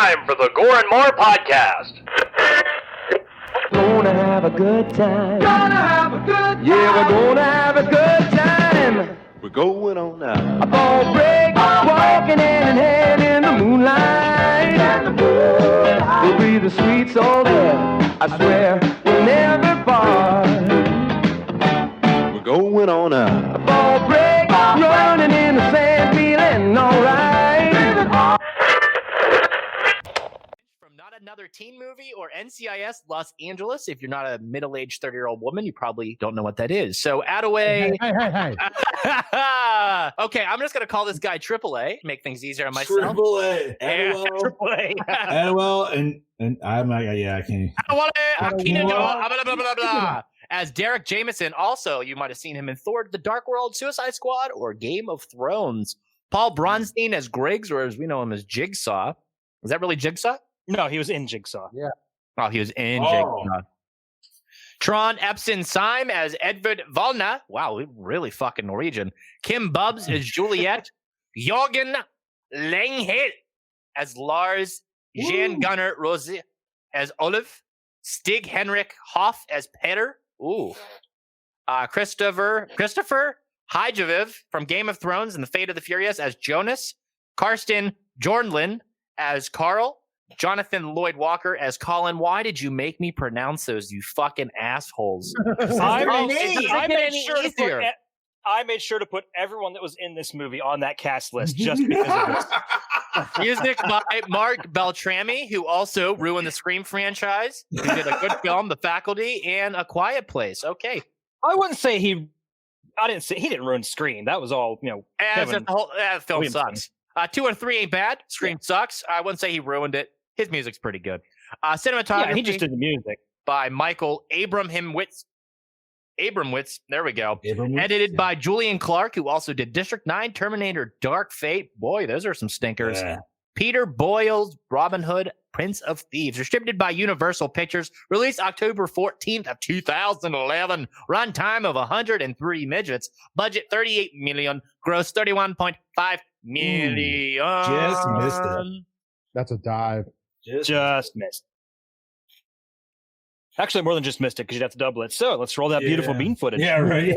time for the Gore N More podcast. Gonna have a good time. Gonna have a good time. Yeah, we're gonna have a good time. We're going on now. A ball break, walking hand in hand in the moonlight. We'll be the sweet soul there. I swear we'll never part. We're going on now. A ball break, running in the sand, feeling alright. From Not Another Teen Movie or NCIS Los Angeles. If you're not a middle-aged 30-year-old woman, you probably don't know what that is. So Attaway. Hey. Okay, I'm just gonna call this guy AAA. Make things easier on myself. AAA. AAA. Well, and I'm like, yeah, I can't. As Derek Jameson, also you might have seen him in Thor: The Dark World, Suicide Squad, or Game of Thrones. Paul Bronstein as Griggs, or as we know him as Jigsaw. Is that really Jigsaw? No, he was in Jigsaw. Yeah. Oh, he was in Jigsaw. Tron Epson Syme as Edvard Valna. Wow, really fucking Norwegian. Kim Bubbs as Juliet. Jorgen Langhill as Lars. Jan Gunnar Rose as Olive. Stig Henrik Hoff as Peter. Ooh. Christopher Hyjaviv from Game of Thrones and The Fate of the Furious as Jonas. Karsten Jornlin as Carl. Jonathan Lloyd Walker as Colin. Why did you make me pronounce those, you fucking assholes? I made sure to put everyone that was in this movie on that cast list just because of this. Music by Mark Beltrami, who also ruined the Scream franchise, who did a good film, The Faculty, and A Quiet Place. Okay. I wouldn't say he didn't ruin Scream. That was all, The whole film Williamson. sucks. 2 or 3 ain't bad. Scream sucks. I wouldn't say he ruined it. His music's pretty good. Cinematography. Yeah, he just did the music. By Michael Abramowitz. There we go. Abramowitz, Edited by Julian Clark, who also did District 9, Terminator, Dark Fate. Boy, those are some stinkers. Yeah. Peter Boyle's Robin Hood, Prince of Thieves. Distributed by Universal Pictures. Released October 14th of 2011. Runtime of 103 midgets. Budget $38 million. Gross $31.5 million. Just missed it. That's a dive. Just missed. Actually, more than just missed it because you'd have to double it. So let's roll that beautiful bean footage. Yeah, right.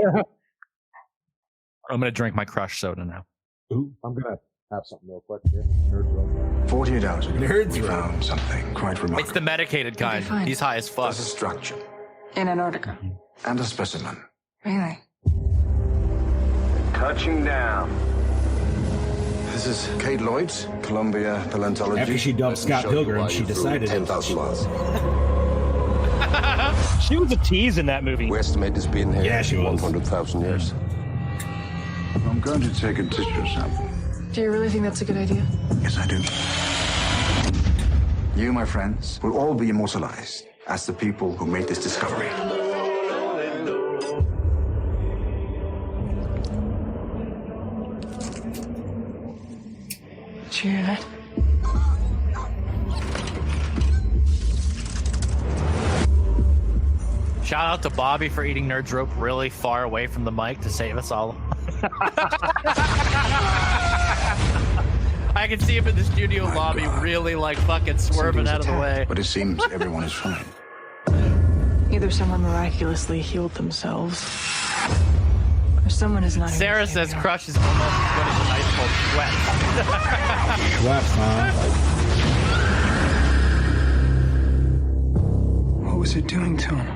I'm going to drink my Crush soda now. Ooh. I'm going to have something real quick here. Nerd roll. 48 hours ago, Nerds we roll. found something quite remarkable. It's the medicated kind. He's high as fuck. There's a structure In Antarctica. and a specimen. Really? Touching down. This is Kate Lloyd's Columbia Paleontology. After she dumped Scott Pilgrim, she decided it was 10,000 miles. She was a tease in that movie. We estimate it's been here Yeah, she was. 100,000 years. I'm going to take a tissue sample. Do you really think that's a good idea? Yes, I do. You, my friends, will all be immortalized as the people who made this discovery. Did you hear that? Shout out to Bobby for eating Nerd's Rope really far away from the mic to save us all. I can see him in the studio lobby really fucking swerving Something's out of the way. attacked, but it seems everyone is fine. Either someone miraculously healed themselves, or someone is not. Sarah says Crush is almost as good as a nice cold sweat. Schweppes, huh? What was it doing to him?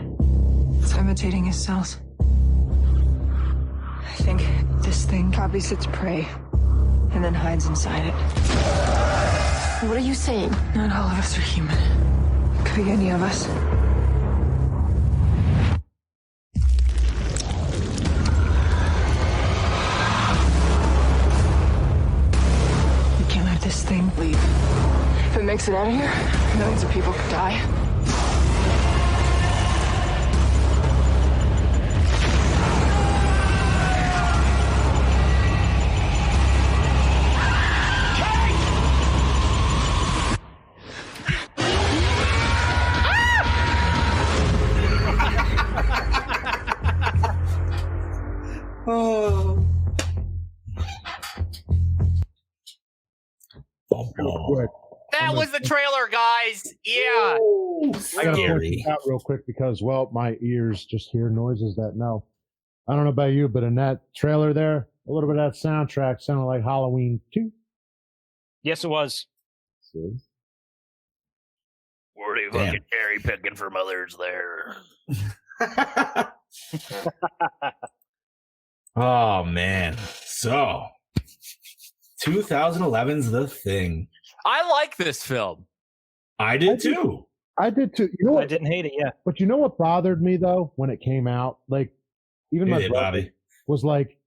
It's imitating his cells. I think this thing copies its prey and then hides inside it. What are you saying? Not all of us are human. Could be any of us. You can't let this thing leave. If it makes it out of here, millions of people could die. that was the trailer, guys. Yeah. I gotta point this out real quick because, well, my ears just hear noises that no. I don't know about you, but in that trailer there, a little bit of that soundtrack sounded like Halloween 2. Yes, it was. See? Were you fucking cherry picking for mothers there? Oh man. So 2011's The Thing. I like this film. I did too. I did too. You know what? I didn't hate it, yeah. But you know what bothered me though when it came out? Like, even my brother was like,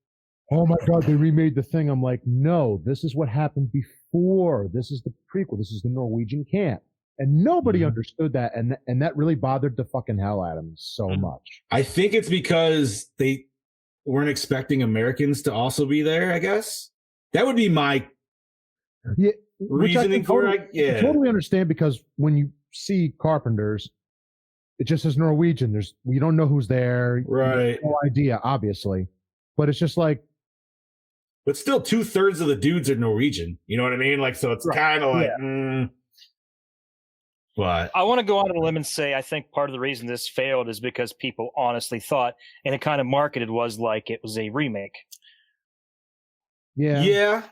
"Oh my god, they remade The Thing." I'm like, "No, this is what happened before. This is the prequel. This is the Norwegian camp." And nobody understood that, and that really bothered the fucking hell out of me so much. I think it's because they weren't expecting Americans to also be there, I guess. That would be my reasoning for it. I totally understand, because when you see Carpenters, it just says Norwegian. We don't know who's there. Right. No idea, obviously. But it's just like, but still 2/3 of the dudes are Norwegian. You know what I mean? Like, so it's kind of like, But I want to go on a limb and say I think part of the reason this failed is because people honestly thought, and it kind of marketed was like it was a remake. Yeah. Yeah.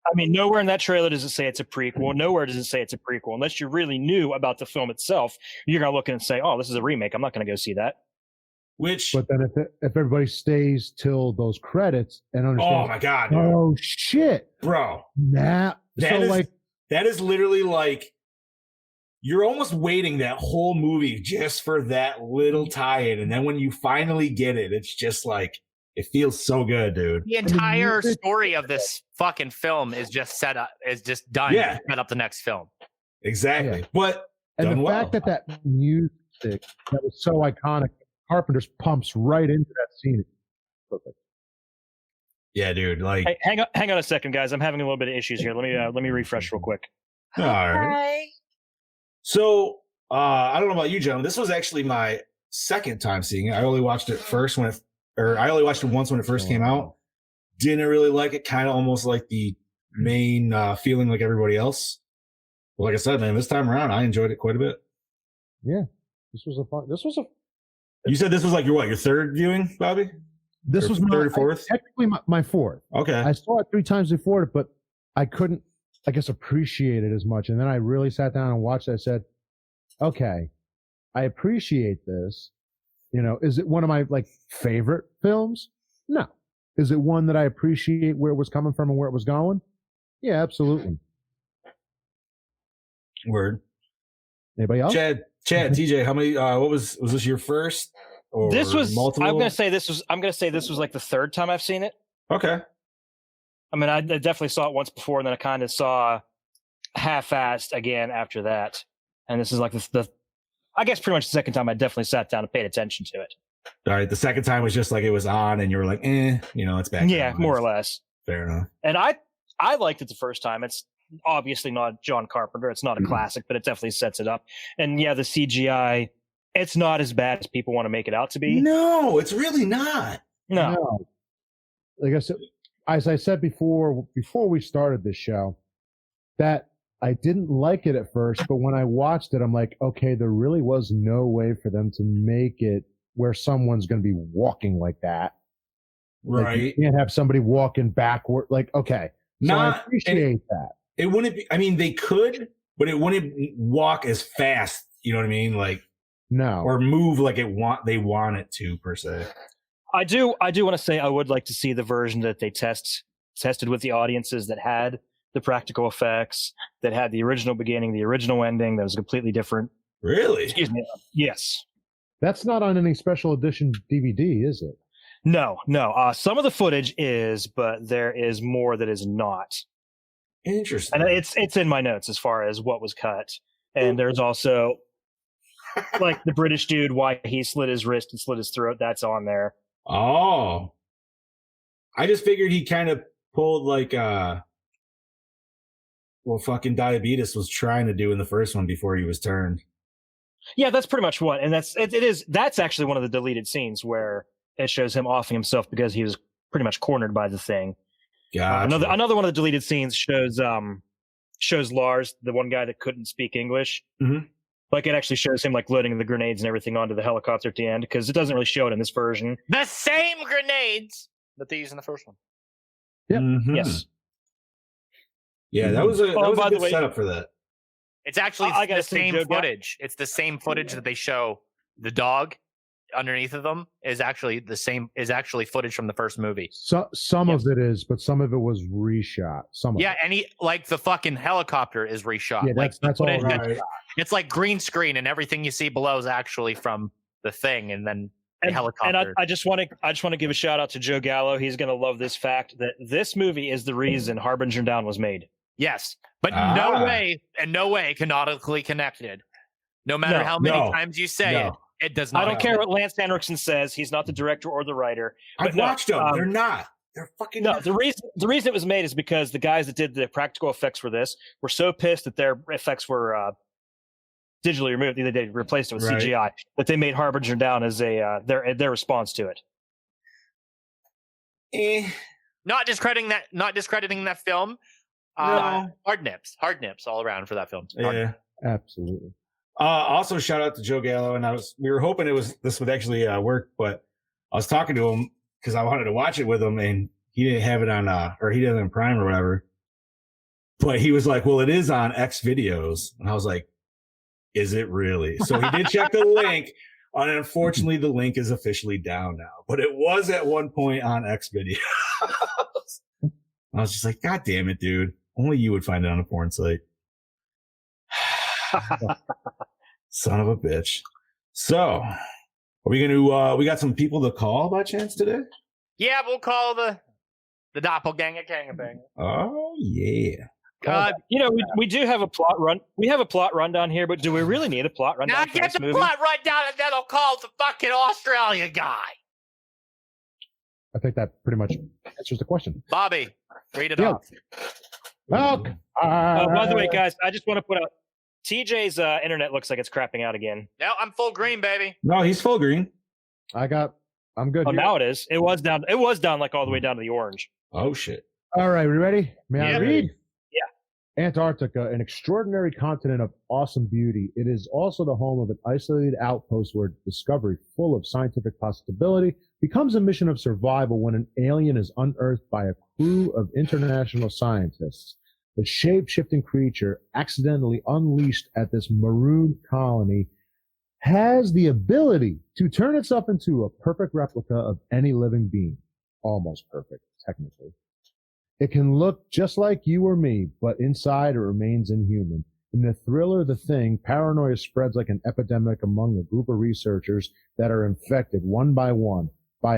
I mean, nowhere in that trailer does it say it's a prequel. Nowhere does it say it's a prequel. Unless you really knew about the film itself, you're going to look and say, oh, this is a remake. I'm not going to go see that. But then if everybody stays till those credits and understands, oh my god, dude. Oh shit, bro, that is literally like, you're almost waiting that whole movie just for that little tie-in, and then when you finally get it, it's just like, it feels so good, dude. The entire story of this fucking film is just set up, is just done to set up the next film. Exactly. Yeah. But and the fact that music that was so iconic, Carpenter's pumps right into that scene. Perfect. Yeah, dude. Like, hey, hang on a second, guys. I'm having a little bit of issues here. Let me refresh real quick. All right. So I don't know about you, gentlemen. This was actually my second time seeing it. I only watched it I only watched it once when it first came out. Didn't really like it. Kind of almost like the main feeling like everybody else. But like I said, man, this time around, I enjoyed it quite a bit. Yeah, this was a. You said this was like your third viewing, Bobby? This was my third or fourth? Technically my fourth. Okay. I saw it 3 times before, but I couldn't, I guess, appreciate it as much. And then I really sat down and watched it. I said, okay, I appreciate this. You know, is it one of my favorite films? No. Is it one that I appreciate where it was coming from and where it was going? Yeah, absolutely. Word. Anybody else? Chad, TJ, how many? What was this your first? Or this was multiple? I'm gonna say this was like the third time I've seen it. Okay. I mean, I definitely saw it once before, and then I kind of saw half-assed again after that. And this is like the I guess pretty much the second time I definitely sat down and paid attention to it. All right. The second time was just like it was on, and you were like, it's back. Yeah, more or less. Fair enough. And I liked it the first time. It's obviously not John Carpenter. It's not a classic, but it definitely sets it up. And yeah, the CGI, it's not as bad as people want to make it out to be. No, it's really not. No. Like I said, as I said before we started this show, that I didn't like it at first, but when I watched it, I'm like, okay, there really was no way for them to make it where someone's going to be walking like that. Right. Like, you can't have somebody walking backward. Like, okay. So I appreciate that. It wouldn't be, I mean, they could, but it wouldn't walk as fast. You know what I mean? Like, no. Or move like they want it to, per se. I do want to say I would like to see the version that they tested with the audiences that had the practical effects, that had the original beginning, the original ending, that was completely different. Really? Excuse me. Yes. That's not on any special edition DVD, is it? No. Some of the footage is, but there is more that is not. Interesting. And it's in my notes as far as what was cut. And there's also like the British dude, why he slit his wrist and slit his throat. That's on there. Oh, I just figured he kind of pulled like fucking Diabetes was trying to do in the first one before he was turned. Yeah, that's pretty much what, and that's actually one of the deleted scenes where it shows him offing himself because he was pretty much cornered by the thing. Gotcha. Another one of the deleted scenes shows shows Lars, the one guy that couldn't speak English. Mhm. Like it actually shows him like loading the grenades and everything onto the helicopter at the end because it doesn't really show it in this version. The same grenades that they use in the first one. Yep. Mhm. Yes. Yeah, that was a by the good way- setup for that. It's actually I gotta the say, same Joe, footage. It's the same footage that they show the dog underneath of them is actually the same. Is actually footage from the first movie. So some of it is, but some of it was reshot. Some of Yeah, it. and like the fucking helicopter is reshot. Yeah, like that's the all footage, right. It's like green screen, and everything you see below is actually from the thing, and then the helicopter. And I just want to give a shout out to Joe Gallo. He's going to love this fact that this movie is the reason Harbinger Down was made. Yes, but Ah. no way canonically connected. No matter No, how many no, times you say no. it does not. I don't care what Lance Henriksen says. He's not the director or the writer. But I've watched them. no, They're not. They're fucking No, not. the reason it was made is because the guys that did the practical effects for this were so pissed that their effects were digitally removed. They replaced it with Right. CGI. That they made Harbinger Down as a their response to it. Not discrediting that film. No. Hard nips all around for that film. Yeah. Absolutely. Also, shout out to Joe Gallo, and we were hoping this would actually work, but I was talking to him because I wanted to watch it with him, and he didn't have it on, or he didn't have it on Prime or whatever. But he was like, "Well, it is on X videos," and I was like, "Is it really?" So he did check the link, and unfortunately, the link is officially down now. But it was at one point on X videos. I was just like, "God damn it, dude! Only you would find it on a porn site." Son of a bitch. So, are we gonna we got some people to call by chance today? Yeah, we'll call the doppelganger gangbang. Oh yeah. We do have a plot run. We have a plot rundown here, but do we really need a plot rundown? Now for get this the movie? plot right down, and then I'll call the fucking Australia guy. I think that pretty much answers the question. Bobby, read it Yeah. off. Okay. By the way, guys, I just want to put out TJ's internet looks like it's crapping out again. No, I'm full green, baby. No, he's full green. I'm good. Oh, here. now it is. It was down. It was down like all the way down to the orange. Oh shit. All right, we ready? May I Yeah. read? Yeah. Antarctica, an extraordinary continent of awesome beauty. It is also the home of an isolated outpost where discovery, full of scientific possibility, becomes a mission of survival when an alien is unearthed by a crew of international scientists. The shape-shifting creature accidentally unleashed at this marooned colony has the ability to turn itself into a perfect replica of any living being. Almost perfect, technically. It can look just like you or me, but inside it remains inhuman. In the thriller The Thing, paranoia spreads like an epidemic among a group of researchers that are infected one by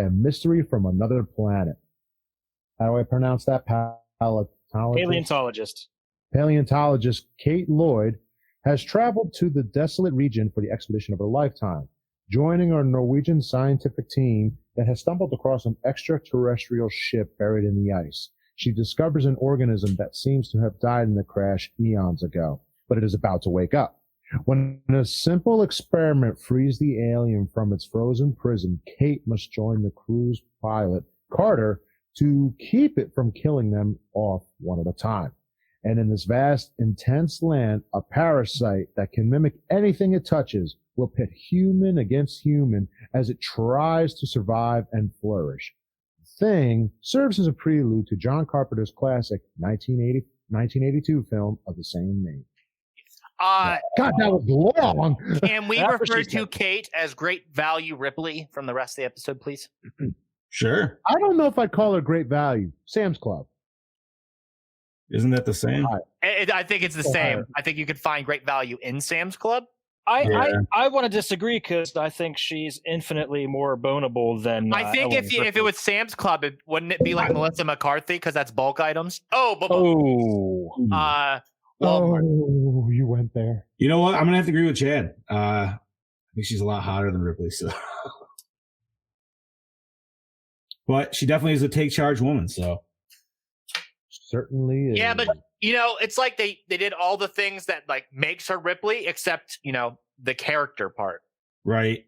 a mystery from another planet. How do I pronounce that? Paleontologist. Paleontologist Kate Lloyd has traveled to the desolate region for the expedition of her lifetime, joining our Norwegian scientific team that has stumbled across an extraterrestrial ship buried in the ice. She discovers an organism that seems to have died in the crash eons ago, but it is about to wake up. When a simple experiment frees the alien from its frozen prison, Kate must join the crew's pilot, Carter, to keep it from killing them off one at a time. And in this vast, intense land, a parasite that can mimic anything it touches will pit human against human as it tries to survive and flourish. The Thing serves as a prelude to John Carpenter's classic 1982 film of the same name. God, that was long. Can we That refer was to Kate as Great Value Ripley from the rest of the episode, please? Sure. I don't know if I'd call her great value. Sam's Club. Isn't that the same? I think it's the same. I think you could find great value in Sam's Club. I want to disagree because I think she's infinitely more bonable than. I think Ellen if it was Sam's Club, wouldn't it be like Melissa McCarthy because that's bulk items? Walmart. Oh, you went there. You know what? I'm gonna have to agree with Chad. I think she's a lot hotter than Ripley, so. But she definitely is a take charge woman, so. Certainly is. Yeah, but it's like they did all the things that like makes her Ripley, except the character part. Right.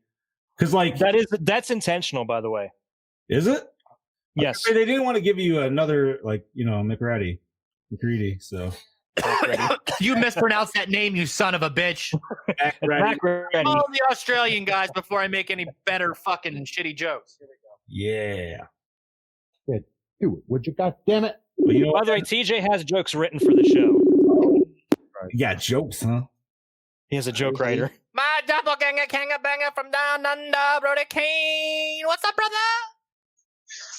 Because like that's intentional, by the way. Is it? Yes. They didn't want to give you another McCready, so. You mispronounced that name, you son of a bitch. Back ready. All the Australian guys before I make any better fucking shitty jokes. Here we go. Yeah. Good. Do it, would you? God damn it! Well, you know By the way, TJ has jokes written for the show. You got jokes, huh? He is a joke writer. My doppelganger, banger from down under, Brody Kane. What's up, brother?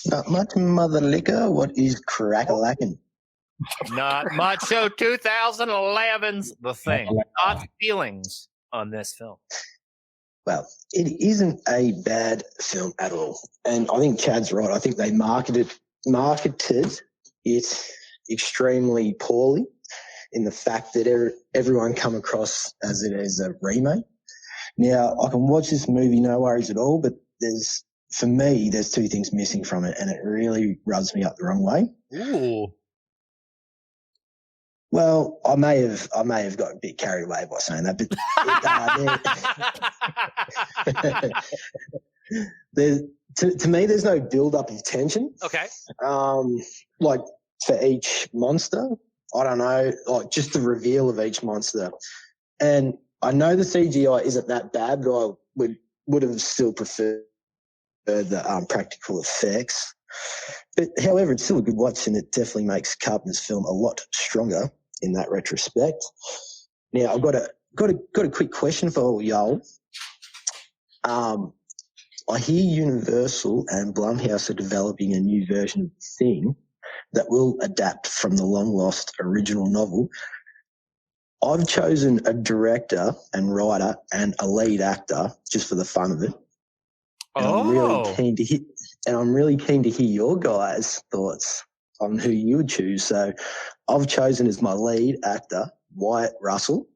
Not much, mother liquor. What is crack-a-lackin'? Not much. So 2011's The Thing. Thoughts, feelings on this film? Well, it isn't a bad film at all. And I think Chad's right. I think they marketed it extremely poorly in the fact that everyone come across as it as a remake. Now, I can watch this movie, no worries at all, but for me, there's two things missing from it, and it really rubs me up the wrong way. Ooh. Well, I may have got a bit carried away by saying that, but to me, there's no build-up of tension. Okay. Like for each monster, I don't know, like just the reveal of each monster. And I know the CGI isn't that bad, but I would have still preferred the practical effects. But however, it's still a good watch, and it definitely makes Carpenter's film a lot stronger in that retrospect. Now, I've got a quick question for all y'all. I hear Universal and Blumhouse are developing a new version of The Thing that will adapt from the long-lost original novel. I've chosen a director and writer and a lead actor just for the fun of it. And I'm really keen to hear your guys' thoughts on who you would choose. So I've chosen as my lead actor Wyatt Russell,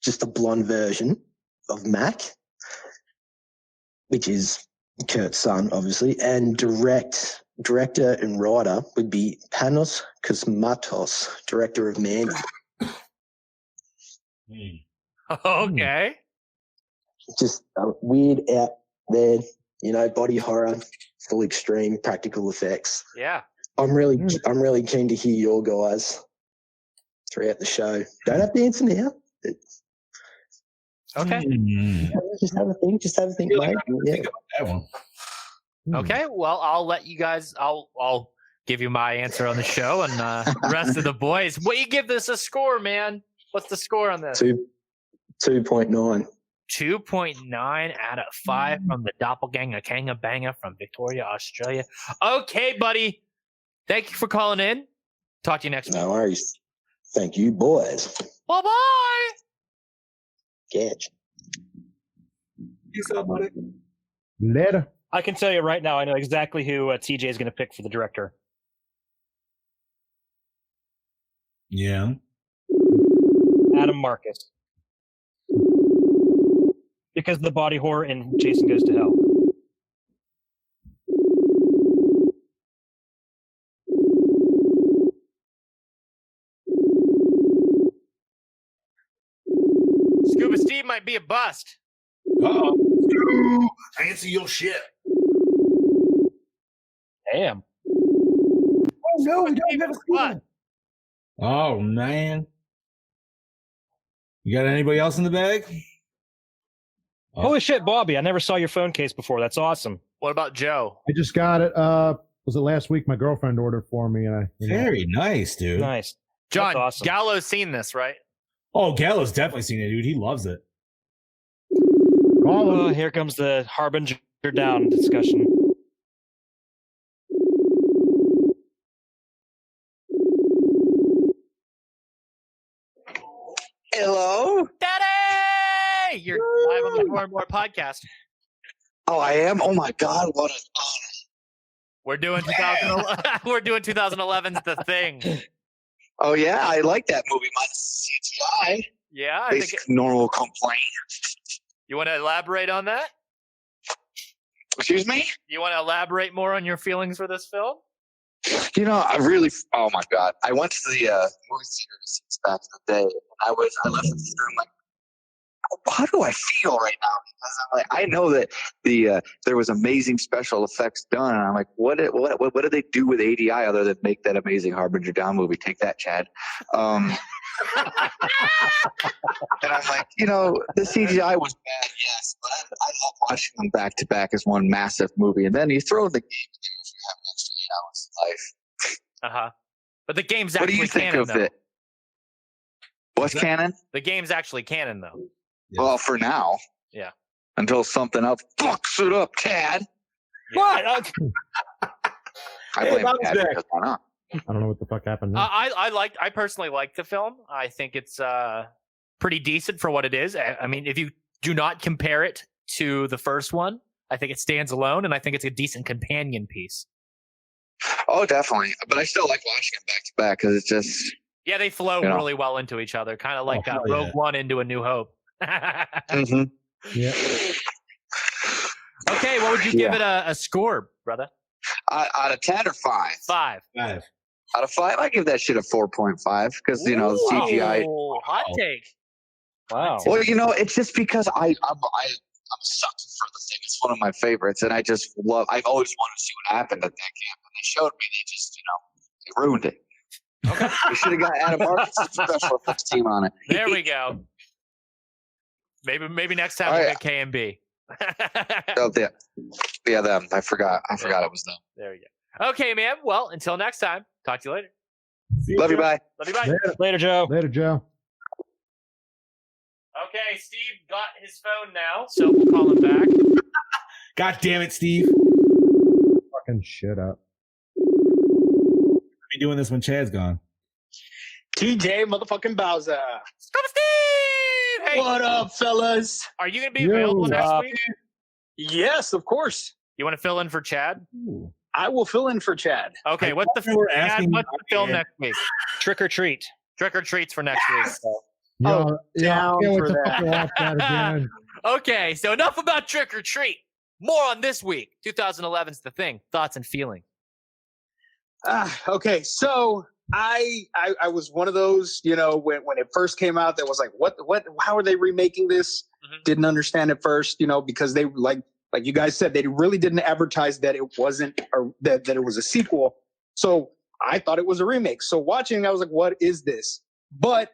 just a blonde version of Mac, which is Kurt's son, obviously, and director and writer would be Panos Cosmatos, director of Mandy. Okay. Just a weird out there, body horror, full extreme practical effects. Yeah. I'm really keen to hear your guys throughout the show. Don't have to answer now. Okay. Just have a think. Mate. Yeah. That one. Okay. Well, I'll let you guys. I'll give you my answer on the show, and the rest of the boys. What you give this a score, man? What's the score on this? 2.9. 2.9 out of 5 from the Doppelganger Kanga Banger from Victoria, Australia. Okay, buddy. Thank you for calling in. Talk to you next week. No worries. Thank you, boys. Bye-bye. Catch. Peace out, buddy. Later. I can tell you right now, I know exactly who TJ is going to pick for the director. Yeah. Adam Marcus. Because of the body horror in Jason Goes to Hell. Scuba Steve might be a bust. Uh-oh. Answer your shit. Damn. Oh no, we don't have a score. Oh, man. You got anybody else in the bag? Holy shit, Bobby. I never saw your phone case before. That's awesome. What about Joe? I just got it. Was it last week? My girlfriend ordered for me, and Very nice, dude. Nice. John, That's awesome. Gallo's seen this, right? Oh, Gallo's definitely seen it, dude. He loves it. Oh, here comes the Harbinger Down discussion. Hello? Daddy! You're live on the Gore N More podcast. Oh, I am? Oh, my God. What an honor. We're doing 2011. We're doing 2011's The Thing. Oh, yeah? I like that movie. Minus CGI. Yeah, I Basic think normal complaint. You want to elaborate on that? Excuse me? You want to elaborate more on your feelings for this film? I really, oh my God. I went to the movie theater to see this back in the day. And I left the theater, I'm like, how do I feel right now? Because I'm like, I know that there was amazing special effects done. And I'm like, what did they do with ADI other than make that amazing Harbinger Down movie? Take that, Chad. And I'm like, the CGI was bad, yes, but I love watching them back to back as one massive movie. And then you throw the game in there if you have an extra 8 hours of life. Uh-huh. But the game's What do actually you think canon, of though. it? What's canon? The game's actually canon, though. Yeah. Well, for now. Yeah. Until something else fucks it up, Tad. What? I blame Bob's Tad back. because why not? I don't know what the fuck happened. Now. I personally like the film. I think it's pretty decent for what it is. I mean, if you do not compare it to the first one, I think it stands alone, and I think it's a decent companion piece. Oh, definitely. But I still like watching them back to back because it's just. Yeah, they flow really well into each other, kind of like Rogue One into A New Hope. Mm-hmm. Yeah. Okay, what would you give it a score, brother? Out of 10 or 5? 5. 5. Out of 5, I give that shit a 4.5 because CGI. Hot take. Wow. Well, it's just because I'm a sucker for the thing. It's one of my favorites, and I just love. I've always wanted to see what happened at that camp, and they showed me. They just, they ruined it. Okay. We should have got Adam Marcus' special effects team on it. There we go. Maybe next time we'll get K and B. Oh, yeah, them. I forgot it was them. There you go. Okay, man. Well, until next time. Talk to you later. Love you. Bye. Love you. Bye. Later, Joe. Later, Joe. Okay, Steve got his phone now, so we'll call him back. God damn it, Steve. Fucking shit up. I'll be doing this when Chad's gone. TJ motherfucking Bowser. Stop, Steve! Hey, What up, fellas? are you going to be available next week? Yes, of course. You want to fill in for Chad? I will fill in for Chad. Okay, what's the film next week? Trick or treat. Trick or treats for next week. Yo, down I can't for wait to that. fucking watch that again. Okay, so enough about trick or treat. More on this week. 2011's The Thing. Thoughts and feelings. Okay, so I was one of those, when it first came out, that was like, what, how are they remaking this? Mm-hmm. Didn't understand at first, because they like you guys said, they really didn't advertise that it wasn't, or that it was a sequel. So I thought it was a remake. So watching, I was like, what is this? But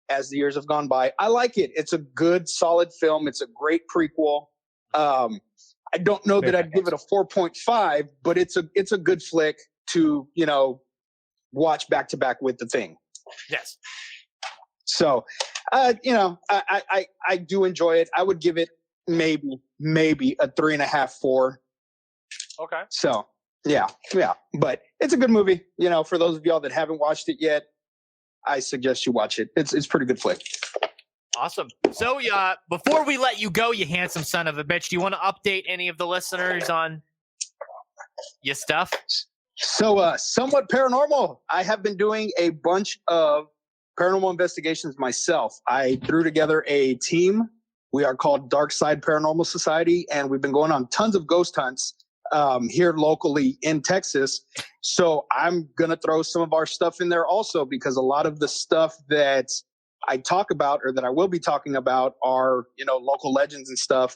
as the years have gone by, I like it. It's a good, solid film. It's a great prequel. I don't know that I'd give it a 4.5, but it's a good flick to, watch back to back with The Thing. Yes. So, I do enjoy it. I would give it maybe a 3.5, 4. Okay. So yeah. But it's a good movie. For those of y'all that haven't watched it yet, I suggest you watch it. It's a pretty good flick. Awesome. So, before we let you go, you handsome son of a bitch, do you want to update any of the listeners on your stuff? So, Somewhat Paranormal. I have been doing a bunch of paranormal investigations myself. I threw together a team. We are called Dark Side Paranormal Society, and we've been going on tons of ghost hunts here locally in Texas. So I'm going to throw some of our stuff in there also, because a lot of the stuff that I talk about, or that I will be talking about, are, local legends and stuff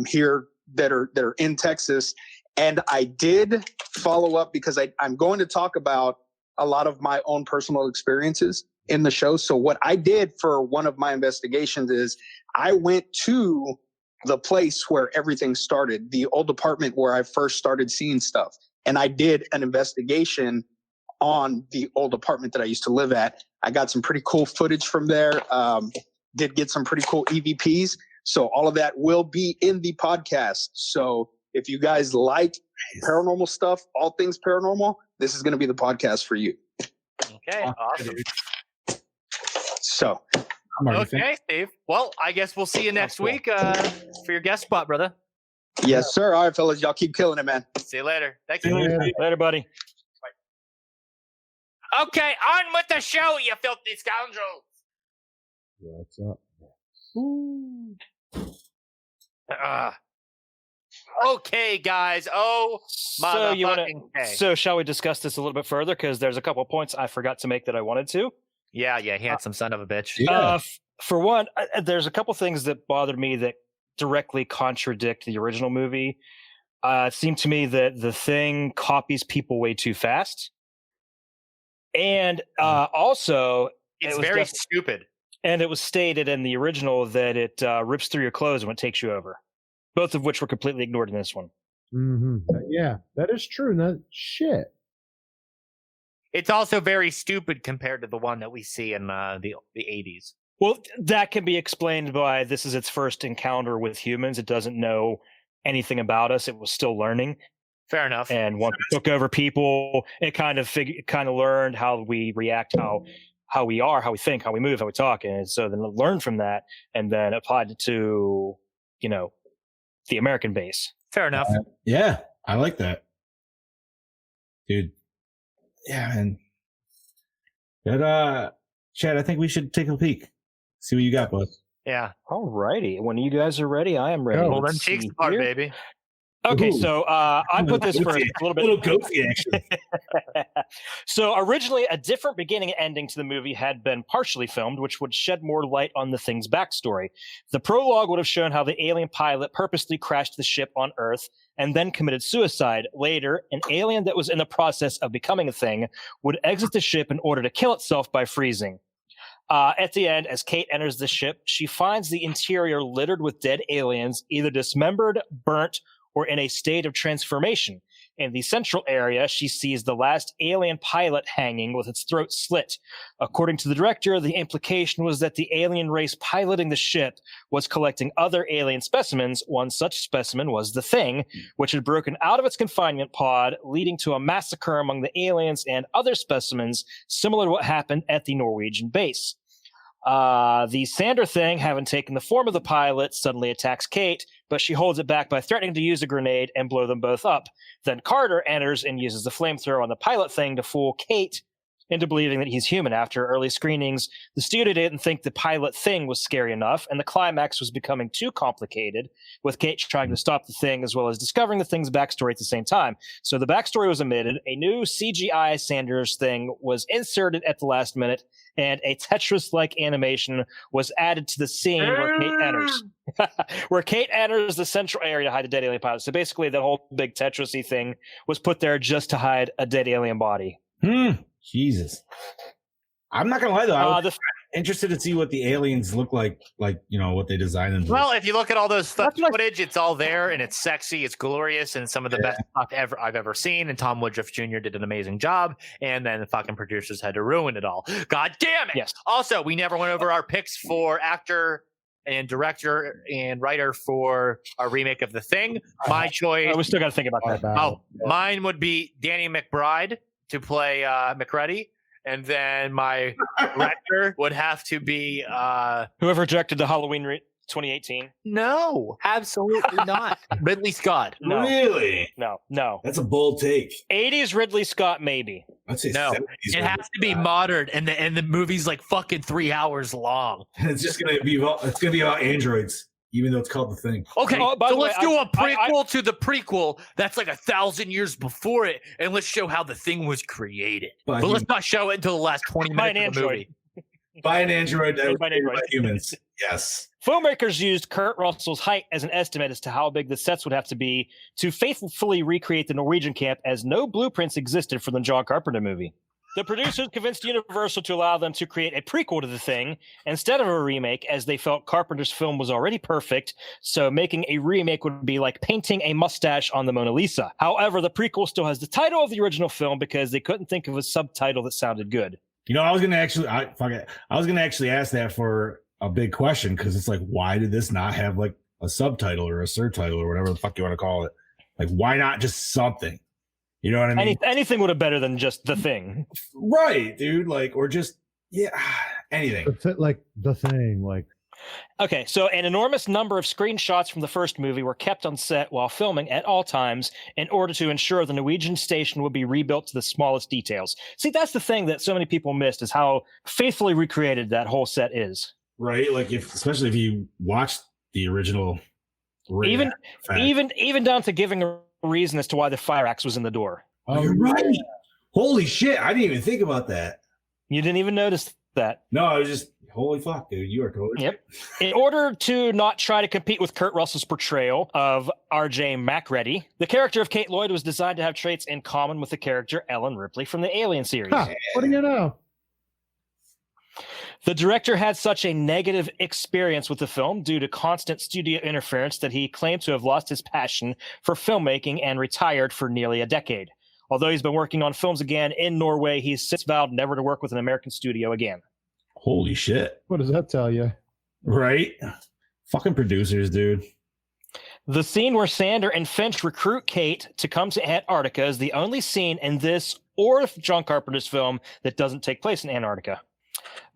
here that are in Texas. And I did follow up because I'm going to talk about a lot of my own personal experiences in the show. So what I did for one of my investigations is I went to the place where everything started, the old apartment where I first started seeing stuff. And I did an investigation on the old apartment that I used to live at. I got some pretty cool footage from there. Did get some pretty cool EVPs. So all of that will be in the podcast. So if you guys like paranormal stuff, all things paranormal, this is going to be the podcast for you. Okay, awesome. So, okay, Steve. Well, I guess we'll see you next week for your guest spot, brother. Yes, sir. All right, fellas, y'all keep killing it, man. See you later. Thank you. Later, buddy. Bye. Okay, on with the show, you filthy scoundrels. What's up? Okay, guys. Oh, so shall we discuss this a little bit further? Because there's a couple points I forgot to make that I wanted to. Yeah, handsome son of a bitch. For one, there's a couple things that bothered me that directly contradict the original movie. It seemed to me that The Thing copies people way too fast. And also, It's very stupid. And it was stated in the original that it rips through your clothes when it takes you over. Both of which were completely ignored in this one. Mm-hmm. Yeah, that is true. No, shit. It's also very stupid compared to the one that we see in the 80s. Well, that can be explained by this is its first encounter with humans. It doesn't know anything about us. It was still learning. Fair enough. And once it took over people, it kind of learned how we react, how we are, how we think, how we move, how we talk. And so then it learned from that and then applied it to, the American base. Fair enough. Yeah, I like that. Dude. Yeah, man. But, Chad, I think we should take a peek. See what you got, bud. Yeah. All righty. When you guys are ready, I am ready. Hold them cheeks apart, baby. Okay, Ooh. so I put this first a little goofy, actually. So originally, a different beginning and ending to the movie had been partially filmed, which would shed more light on the thing's backstory. The prologue would have shown how the alien pilot purposely crashed the ship on Earth and then committed suicide. Later, an alien that was in the process of becoming a thing would exit the ship in order to kill itself by freezing. At the end, as Kate enters the ship, she finds the interior littered with dead aliens, either dismembered, burnt, or in a state of transformation. In the central area, she sees the last alien pilot hanging with its throat slit. According to the director, the implication was that the alien race piloting the ship was collecting other alien specimens. One such specimen was the Thing, which had broken out of its confinement pod, leading to a massacre among the aliens and other specimens, similar to what happened at the Norwegian base. The Sander Thing, having taken the form of the pilot, suddenly attacks Kate, but she holds it back by threatening to use a grenade and blow them both up. Then Carter enters and uses the flamethrower on the pilot Thing to fool Kate into believing that he's human. After early screenings, the studio didn't think the pilot Thing was scary enough, and the climax was becoming too complicated, with Kate trying to stop the Thing as well as discovering the Thing's backstory at the same time. So the backstory was omitted, a new CGI Sanders Thing was inserted at the last minute, and a Tetris-like animation was added to the scene where Kate enters. Where Kate enters the central area to hide the dead alien pilot. So basically, the whole big Tetris-y thing was put there just to hide a dead alien body. Jesus. I'm not gonna lie though, I'm interested to see what the aliens look like what they designed them. Well, if you look at all those footage, it's all there and it's sexy, it's glorious, and some of the best stuff I've ever seen. And Tom Woodruff Jr. did an amazing job, and then the fucking producers had to ruin it all. God damn it! Yes. Also, we never went over our picks for actor and director and writer for a remake of The Thing. My choice. We still got to think about that. Mine would be Danny McBride to play McReady, and then my director would have to be whoever directed the Halloween 2018. No, absolutely not. Ridley Scott. No. Really? No. That's a bold take. 80s Ridley Scott, maybe. I'd say no. 70s it has to be modern, and the movie's like fucking 3 hours long. It's just gonna be about androids. Even though it's called The Thing. Okay, so let's do a prequel to the prequel that's like 1,000 years before it, and let's show how the Thing was created. But let's not show it until the last 20 minutes of the movie. By an android that was made by humans. Yes. Filmmakers used Kurt Russell's height as an estimate as to how big the sets would have to be to faithfully recreate the Norwegian camp, as no blueprints existed for the John Carpenter movie. The producers convinced Universal to allow them to create a prequel to The Thing instead of a remake, as they felt Carpenter's film was already perfect, so making a remake would be like painting a mustache on the Mona Lisa. However, the prequel still has the title of the original film because they couldn't think of a subtitle that sounded good. I was gonna actually ask that for a big question, because it's like, why did this not have like a subtitle or a surtitle or whatever the fuck you want to call it? Like, why not just something? You know what I mean? Anything would have better than just The Thing. Right, dude. Like, or just, anything. Like The Thing, like. Okay, so an enormous number of screenshots from the first movie were kept on set while filming at all times in order to ensure the Norwegian station would be rebuilt to the smallest details. See, that's the thing that so many people missed, is how faithfully recreated that whole set is. Right, like especially if you watched the original. Even down to giving a reason as to why the fire axe was in the door. Oh, you're right. Holy shit, I didn't even think about that. You didn't even notice that. No, I was just, holy fuck, dude, you are totally. Yep. In order to not try to compete with Kurt Russell's portrayal of R.J. McReady, the character of Kate Lloyd was designed to have traits in common with the character Ellen Ripley from the Alien series. Huh, what do you know? The director had such a negative experience with the film due to constant studio interference that he claimed to have lost his passion for filmmaking and retired for nearly a decade. Although he's been working on films again in Norway, he's since vowed never to work with an American studio again. Holy shit. What does that tell you? Right? Fucking producers, dude. The scene where Sander and Finch recruit Kate to come to Antarctica is the only scene in this or John Carpenter's film that doesn't take place in Antarctica.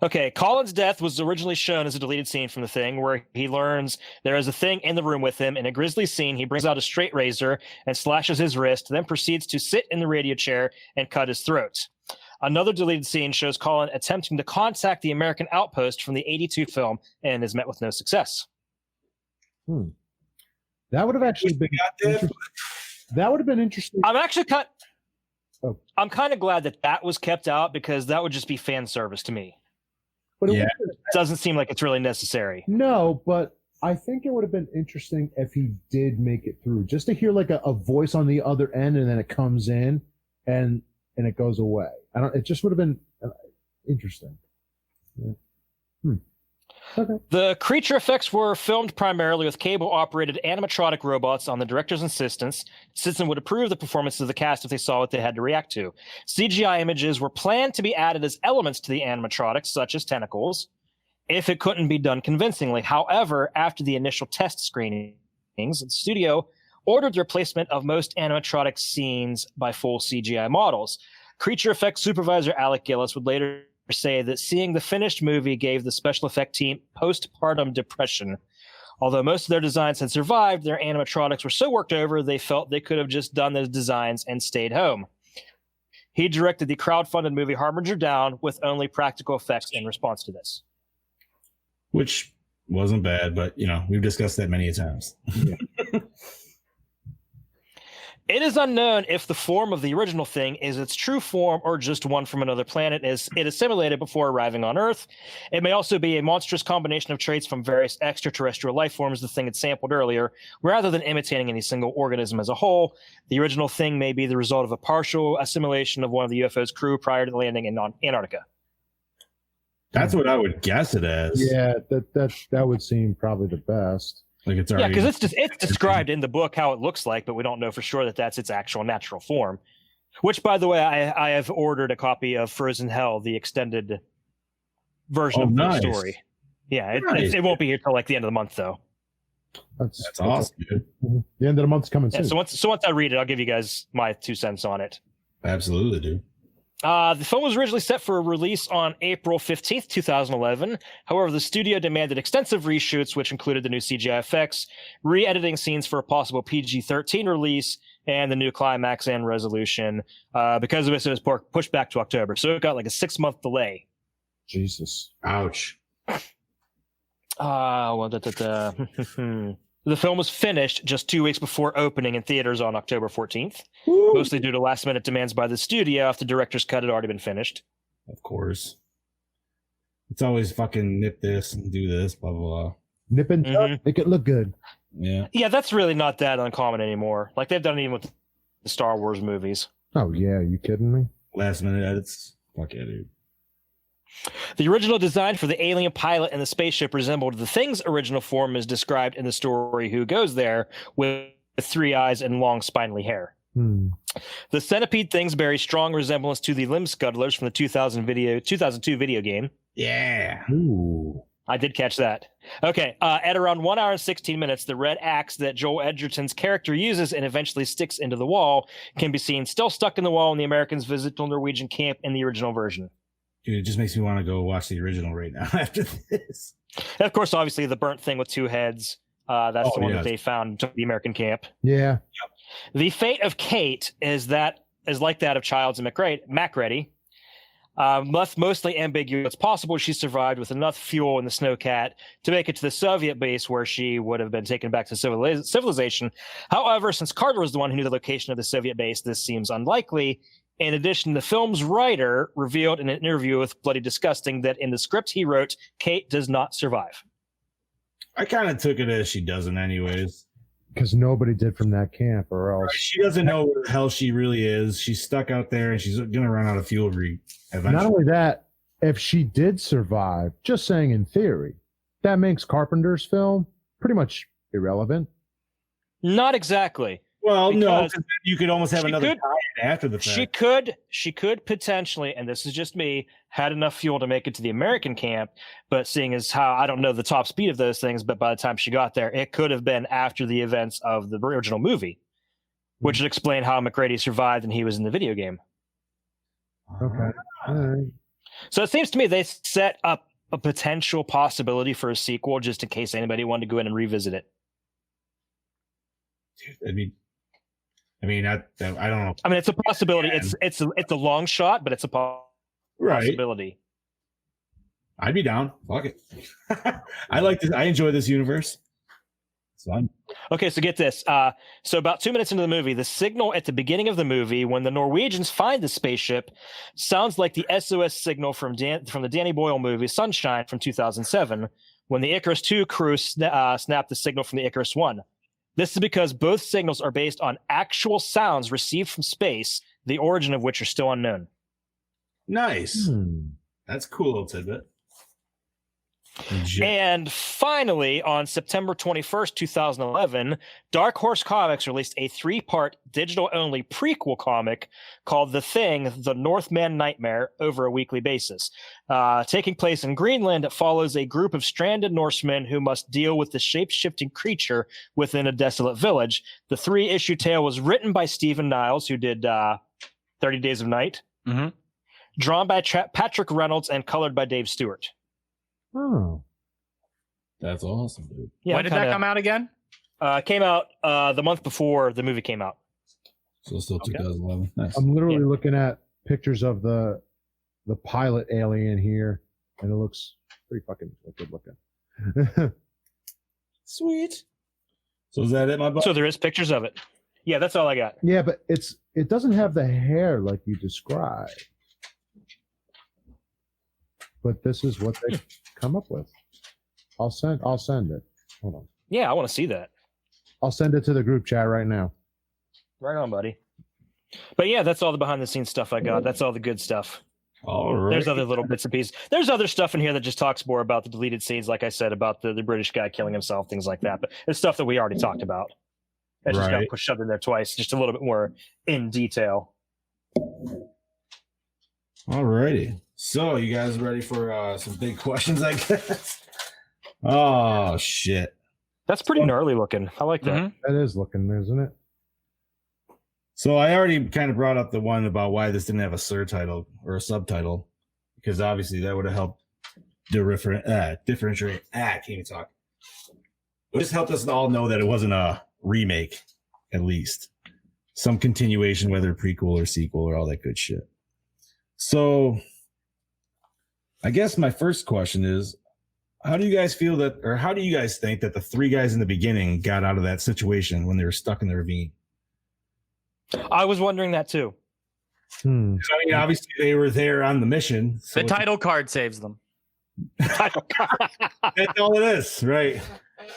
Okay, Colin's death was originally shown as a deleted scene from The Thing, where he learns there is a thing in the room with him. In a grisly scene, he brings out a straight razor and slashes his wrist, then proceeds to sit in the radio chair and cut his throat. Another deleted scene shows Colin attempting to contact the American outpost from the 1982 film and is met with no success. That would have actually been that would have been interesting. I'm kind of glad that was kept out, because that would just be fan service to me. But it doesn't seem like it's really necessary. No, but I think it would have been interesting if he did make it through, just to hear like a voice on the other end, and then it comes in and it goes away. It just would have been interesting. Yeah. Okay. The creature effects were filmed primarily with cable-operated animatronic robots on the director's insistence. Sisson would approve the performances of the cast if they saw what they had to react to. CGI images were planned to be added as elements to the animatronics, such as tentacles, if it couldn't be done convincingly. However, after the initial test screenings, the studio ordered the replacement of most animatronic scenes by full CGI models. Creature effects supervisor Alec Gillis would later say that seeing the finished movie gave the special effect team postpartum depression. Although most of their designs had survived, their animatronics were so worked over they felt they could have just done those designs and stayed home. He directed the crowdfunded movie Harbinger Down with only practical effects in response to this. Which wasn't bad, but we've discussed that many times. It is unknown if the form of the original Thing is its true form or just one from another planet as it assimilated before arriving on Earth. It may also be a monstrous combination of traits from various extraterrestrial life forms the Thing had sampled earlier, rather than imitating any single organism as a whole. The original Thing may be the result of a partial assimilation of one of the UFO's crew prior to landing in Antarctica. That's what I would guess it as. Yeah, that would seem probably the best. Like it's already, because it's described in the book how it looks like, but we don't know for sure that that's its actual natural form. Which, by the way, I have ordered a copy of Frozen Hell, the extended version of the story. Yeah, it won't be here till like the end of the month, though. That's awesome, dude. The end of the month's coming soon. So once I read it, I'll give you guys my 2 cents on it. Absolutely, dude. The film was originally set for release on April 15th, 2011. However, the studio demanded extensive reshoots, which included the new CGI effects, re-editing scenes for a possible PG-13 release, and the new climax and resolution. Because of this, it was pushed back to October. So it got like a 6-month delay. Jesus. Ouch. The film was finished just 2 weeks before opening in theaters on October 14th, mostly due to last-minute demands by the studio after the director's cut had already been finished. Of course. It's always fucking nip this and do this, blah, blah, blah. Nip and tuck, make it look good. Yeah. Yeah, that's really not that uncommon anymore. Like, they've done it even with the Star Wars movies. Oh, yeah, you kidding me? Last-minute edits. Fuck yeah, dude. The original design for the alien pilot and the spaceship resembled the Thing's original form as described in the story Who Goes There, with 3 eyes and long spindly hair. The centipede things bear a strong resemblance to the limb scuttlers from the 2002 video game. Yeah. Ooh. I did catch that. Okay, at around 1 hour and 16 minutes, the red axe that Joel Edgerton's character uses and eventually sticks into the wall can be seen still stuck in the wall when the Americans visit the Norwegian camp in the original version. Dude, it just makes me want to go watch the original right now after this. And of course, obviously, the burnt thing with 2 heads. That's the one that they found at the American camp. Yeah. The fate of Kate is like that of Childs and Macready. Left mostly ambiguous. It's possible she survived with enough fuel in the Snowcat to make it to the Soviet base where she would have been taken back to civilization. However, since Carter was the one who knew the location of the Soviet base, this seems unlikely. In addition, the film's writer revealed in an interview with Bloody Disgusting that in the script he wrote, Kate does not survive. I kind of took it as she doesn't anyways. Because nobody did from that camp, or else. She doesn't know where the hell she really is. She's stuck out there, and she's going to run out of fuel eventually. Not only that, if she did survive, just saying in theory, that makes Carpenter's film pretty much irrelevant. Not exactly. Well, no, Because you could almost have she another could- tie-in after the fact. She could potentially, and this is just me, had enough fuel to make it to the American camp, but seeing as how I don't know the top speed of those things, but by the time she got there, it could have been after the events of the original movie, which would explain how McCready survived and he was in the video game. Okay. All right. So it seems to me they set up a potential possibility for a sequel just in case anybody wanted to go in and revisit it. I mean, I don't know. I mean, it's a possibility. It's a long shot, but it's a possibility. I'd be down. Fuck it. I like this. I enjoy this universe. So I'm Okay, so get this. So about 2 minutes into the movie, the signal at the beginning of the movie, when the Norwegians find the spaceship, sounds like the SOS signal from the Danny Boyle movie Sunshine from 2007, when the Icarus II crew snapped the signal from the Icarus I. This is because both signals are based on actual sounds received from space, the origin of which are still unknown. nice. That's a cool little tidbit. And finally, on September 21st, 2011, Dark Horse Comics released a 3-part digital-only prequel comic called The Thing, The Northman Nightmare, over a weekly basis. Taking place in Greenland, it follows a group of stranded Norsemen who must deal with the shape-shifting creature within a desolate village. The 3-issue tale was written by Stephen Niles, who did 30 Days of Night, drawn by Patrick Reynolds, and colored by Dave Stewart. Oh, that's awesome, dude. Yeah, when did that come out again? Came out the month before the movie came out. So still 2011. Nice. I'm literally looking at pictures of the pilot alien here, and it looks pretty fucking good looking. Sweet. So is that it, my buddy? So there is pictures of it. Yeah, that's all I got. Yeah, but it doesn't have the hair like you described. But this is what they come up with. I'll send it. Hold on. Yeah, I want to see that. I'll send it to the group chat right now. Right on, buddy. But yeah, that's all the behind the scenes stuff I got. That's all the good stuff. All right. There's other little bits and pieces. There's other stuff in here that just talks more about the deleted scenes, like I said, about the British guy killing himself, things like that. But it's stuff that we already talked about. That just got shoved in there twice, just a little bit more in detail. All righty. So you guys ready for some big questions, I guess? Oh, shit. That's pretty gnarly looking. I like that. That is looking, isn't it? So I already kind of brought up the one about why this didn't have a surtitle or a subtitle, because obviously that would have helped differentiate. Can't even talk. It just helped us all know that it wasn't a remake, at least. Some continuation, whether prequel or sequel or all that good shit. So I guess my first question is, how do you guys feel that, or how do you guys think that the 3 guys in the beginning got out of that situation when they were stuck in the ravine? I was wondering that too. I mean, obviously they were there on the mission. So The title card saves them. that's all it is, right?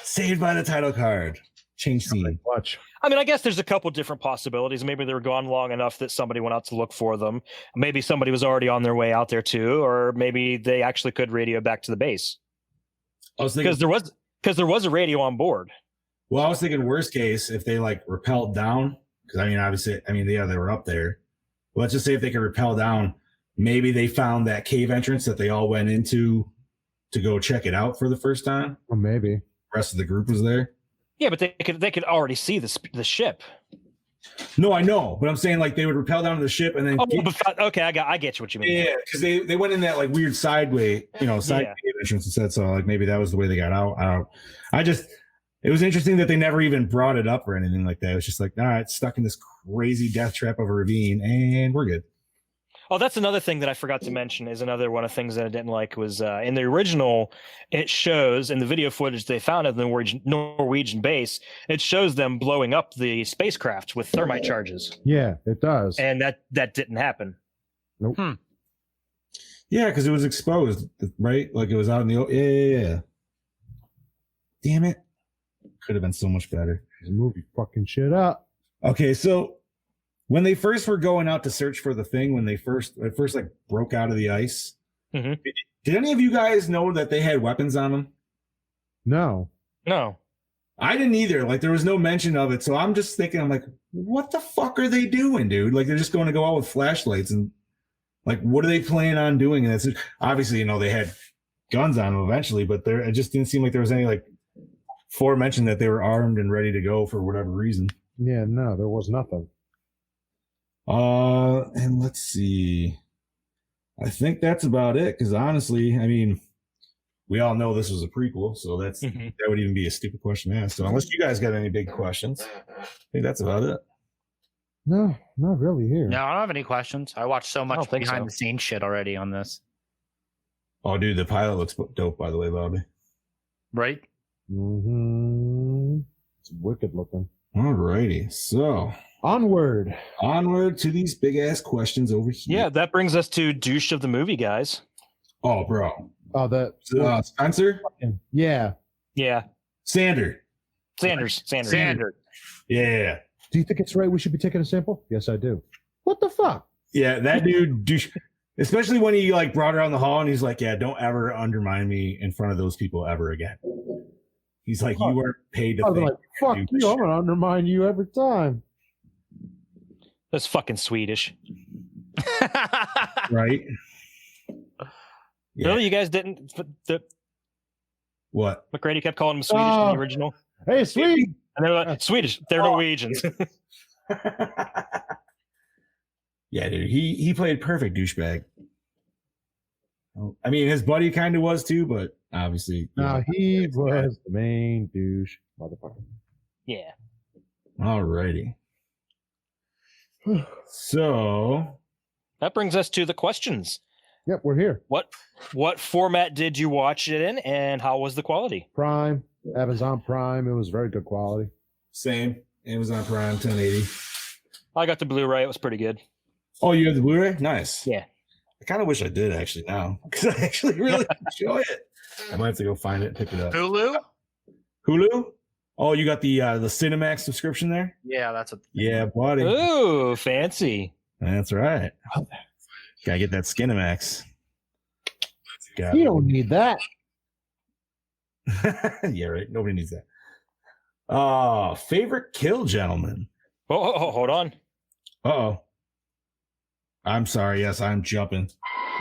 Saved by the title card. Change scene. Watch. I mean, I guess there's a couple different possibilities. Maybe they were gone long enough that somebody went out to look for them. Maybe somebody was already on their way out there too, or maybe they actually could radio back to the base. I was thinking Because there was a radio on board. Well, I was thinking worst case if they like rappelled down, because I mean, obviously, yeah, they were up there. Let's just say if they could rappel down, maybe they found that cave entrance that they all went into to go check it out for the first time. Or maybe the rest of the group was there. Yeah, but they could already see the ship. No, I know, but I'm saying like they would rappel down to the ship and then. Okay, I get you what you mean. Yeah, because they went in that like weird cave entrance instead. So like maybe that was the way they got out. It was interesting that they never even brought it up or anything like that. It was just like, all right, stuck in this crazy death trap of a ravine, and we're good. Oh, that's another thing that I forgot to mention is another one of the things that I didn't like was in the original, it shows in the video footage they found at the Norwegian base, it shows them blowing up the spacecraft with thermite charges. Yeah, it does. And that didn't happen. Nope. Yeah, because it was exposed, right? Like it was out in the yeah. Damn it. Could have been so much better. The movie fucking shit up. Okay, so when they first were going out to search for the thing, when they first like broke out of the ice, Mm-hmm. Did any of you guys know that they had weapons on them? No. I didn't either. Like, there was no mention of it. So I'm just thinking, I'm like, what the fuck are they doing, dude? Like, they're just going to go out with flashlights and like, what are they planning on doing? And it's obviously, they had guns on them eventually, but it just didn't seem like there was any like forementioned that they were armed and ready to go for whatever reason. Yeah, no, there was nothing. And let's see. I think that's about it. Because honestly, I mean, we all know this was a prequel, so that would even be a stupid question to ask. So unless you guys got any big questions, I think that's about it. No, not really here. No, I don't have any questions. I watched so much behind the scenes shit already on this. Oh, dude, the pilot looks dope, by the way, Bobby. Right? Mm-hmm. It's wicked looking. All righty. So onward to these big ass questions over here. Yeah, that brings us to douche of the movie, guys. Oh, bro. Oh, that Spencer? Yeah. Sanders. Yeah. Do you think it's right we should be taking a sample? Yes, I do. What the fuck? Yeah, that dude, especially when he like brought her on the hall and he's like, yeah, don't ever undermine me in front of those people ever again. He's like, you weren't paid to think. Like, fuck you, I'm going to undermine you every time. That's fucking Swedish. Right? Yeah. Really? You guys didn't? What? McGrady kept calling him Swedish in the original. Hey, Swede! And they're like, Swedish. They're Norwegians. Yeah, dude. He played perfect douchebag. I mean, his buddy kind of was too, but obviously. No, he was the main douche motherfucker. Yeah. Alrighty. So. That brings us to the questions. Yep, we're here. What format did you watch it in, and how was the quality? Prime, Amazon Prime. It was very good quality. Same, Amazon Prime, 1080. I got the Blu-ray. It was pretty good. Oh, you have the Blu-ray? Nice. Yeah. I kind of wish I did actually now because I actually really enjoy it. I might have to go find it and pick it up. Hulu? Oh, you got the Cinemax subscription there? Yeah, that's a. Yeah, buddy. Ooh, fancy. That's right. Gotta get that Skinemax. You don't need that. Yeah, right. Nobody needs that. Favorite kill, gentlemen. Oh, hold on. Uh-oh. I'm sorry. Yes, I'm jumping.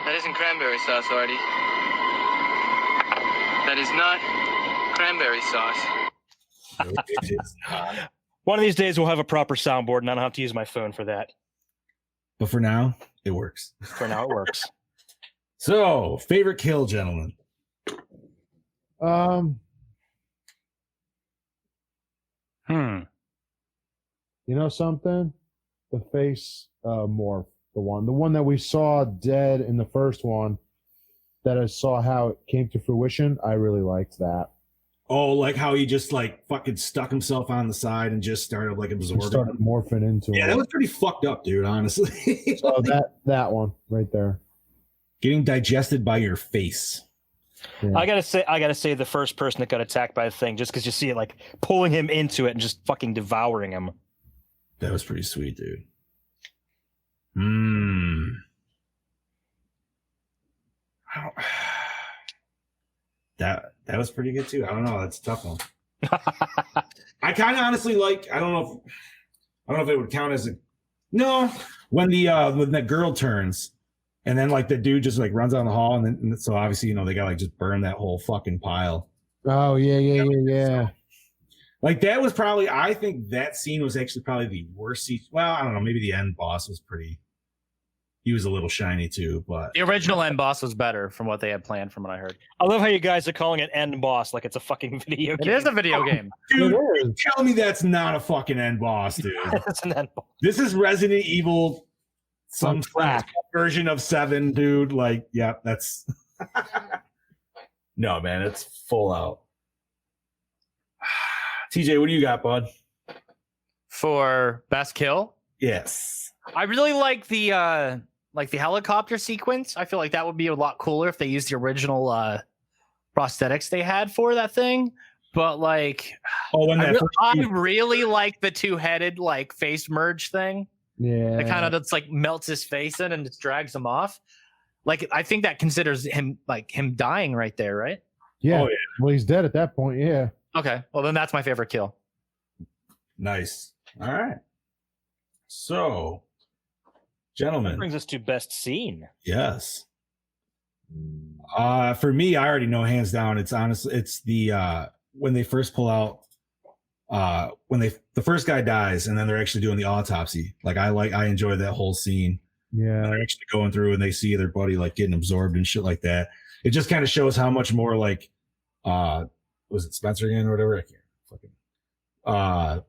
That isn't cranberry sauce, Artie. That is not cranberry sauce. No, it is not. One of these days we'll have a proper soundboard and I don't have to use my phone for that. But for now, it works. For now, it works. So, favorite kill, gentlemen. You know something? The face morph, the one that we saw dead in the first one, that I saw how it came to fruition. I really liked that. Oh, like how he just like fucking stuck himself on the side and just started like absorbing. Started morphing into Yeah, it. that was pretty fucked up, dude, honestly. So that one right there. Getting digested by your face. Yeah. I gotta say the first person that got attacked by the thing, just because you see it like pulling him into it and just fucking devouring him. That was pretty sweet, dude. That was pretty good too. I don't know. That's a tough one. I kind of honestly like. I don't know if it would count as a. No, when that girl turns, and then like the dude just like runs down the hall, and so obviously they gotta like just burn that whole fucking pile. Oh yeah. Like that was probably. I think that scene was actually probably the worst scene. Well, I don't know. Maybe the end boss was pretty. He was a little shiny too, but the original end boss was better from what they had planned, from what I heard. I love how you guys are calling it end boss like it's a fucking video game. It is a video game. Dude, tell me that's not a fucking end boss, dude. It's an end boss. This is Resident Evil, some version of 7, dude. Like, yeah, that's no, man, it's full out. TJ, what do you got, bud? For best kill? Yes. I really like the helicopter sequence. I feel like that would be a lot cooler if they used the original prosthetics they had for that thing. But like, I really like the 2-headed like face merge thing. Yeah, it kind of just like melts his face in and just drags him off. Like, I think that considers him dying right there, right? Yeah. Oh, yeah. Well, he's dead at that point. Yeah. Okay. Well, then that's my favorite kill. Nice. All right. So, That gentlemen, brings us to best scene. yes. For me, I already know hands down. It's the when they first pull out, when the first guy dies, and then they're actually doing the autopsy. I enjoy that whole scene. Yeah. They're actually going through and they see their buddy like getting absorbed and shit like that. It just kind of shows how much more like, was it Spencer again or whatever? I can't fucking,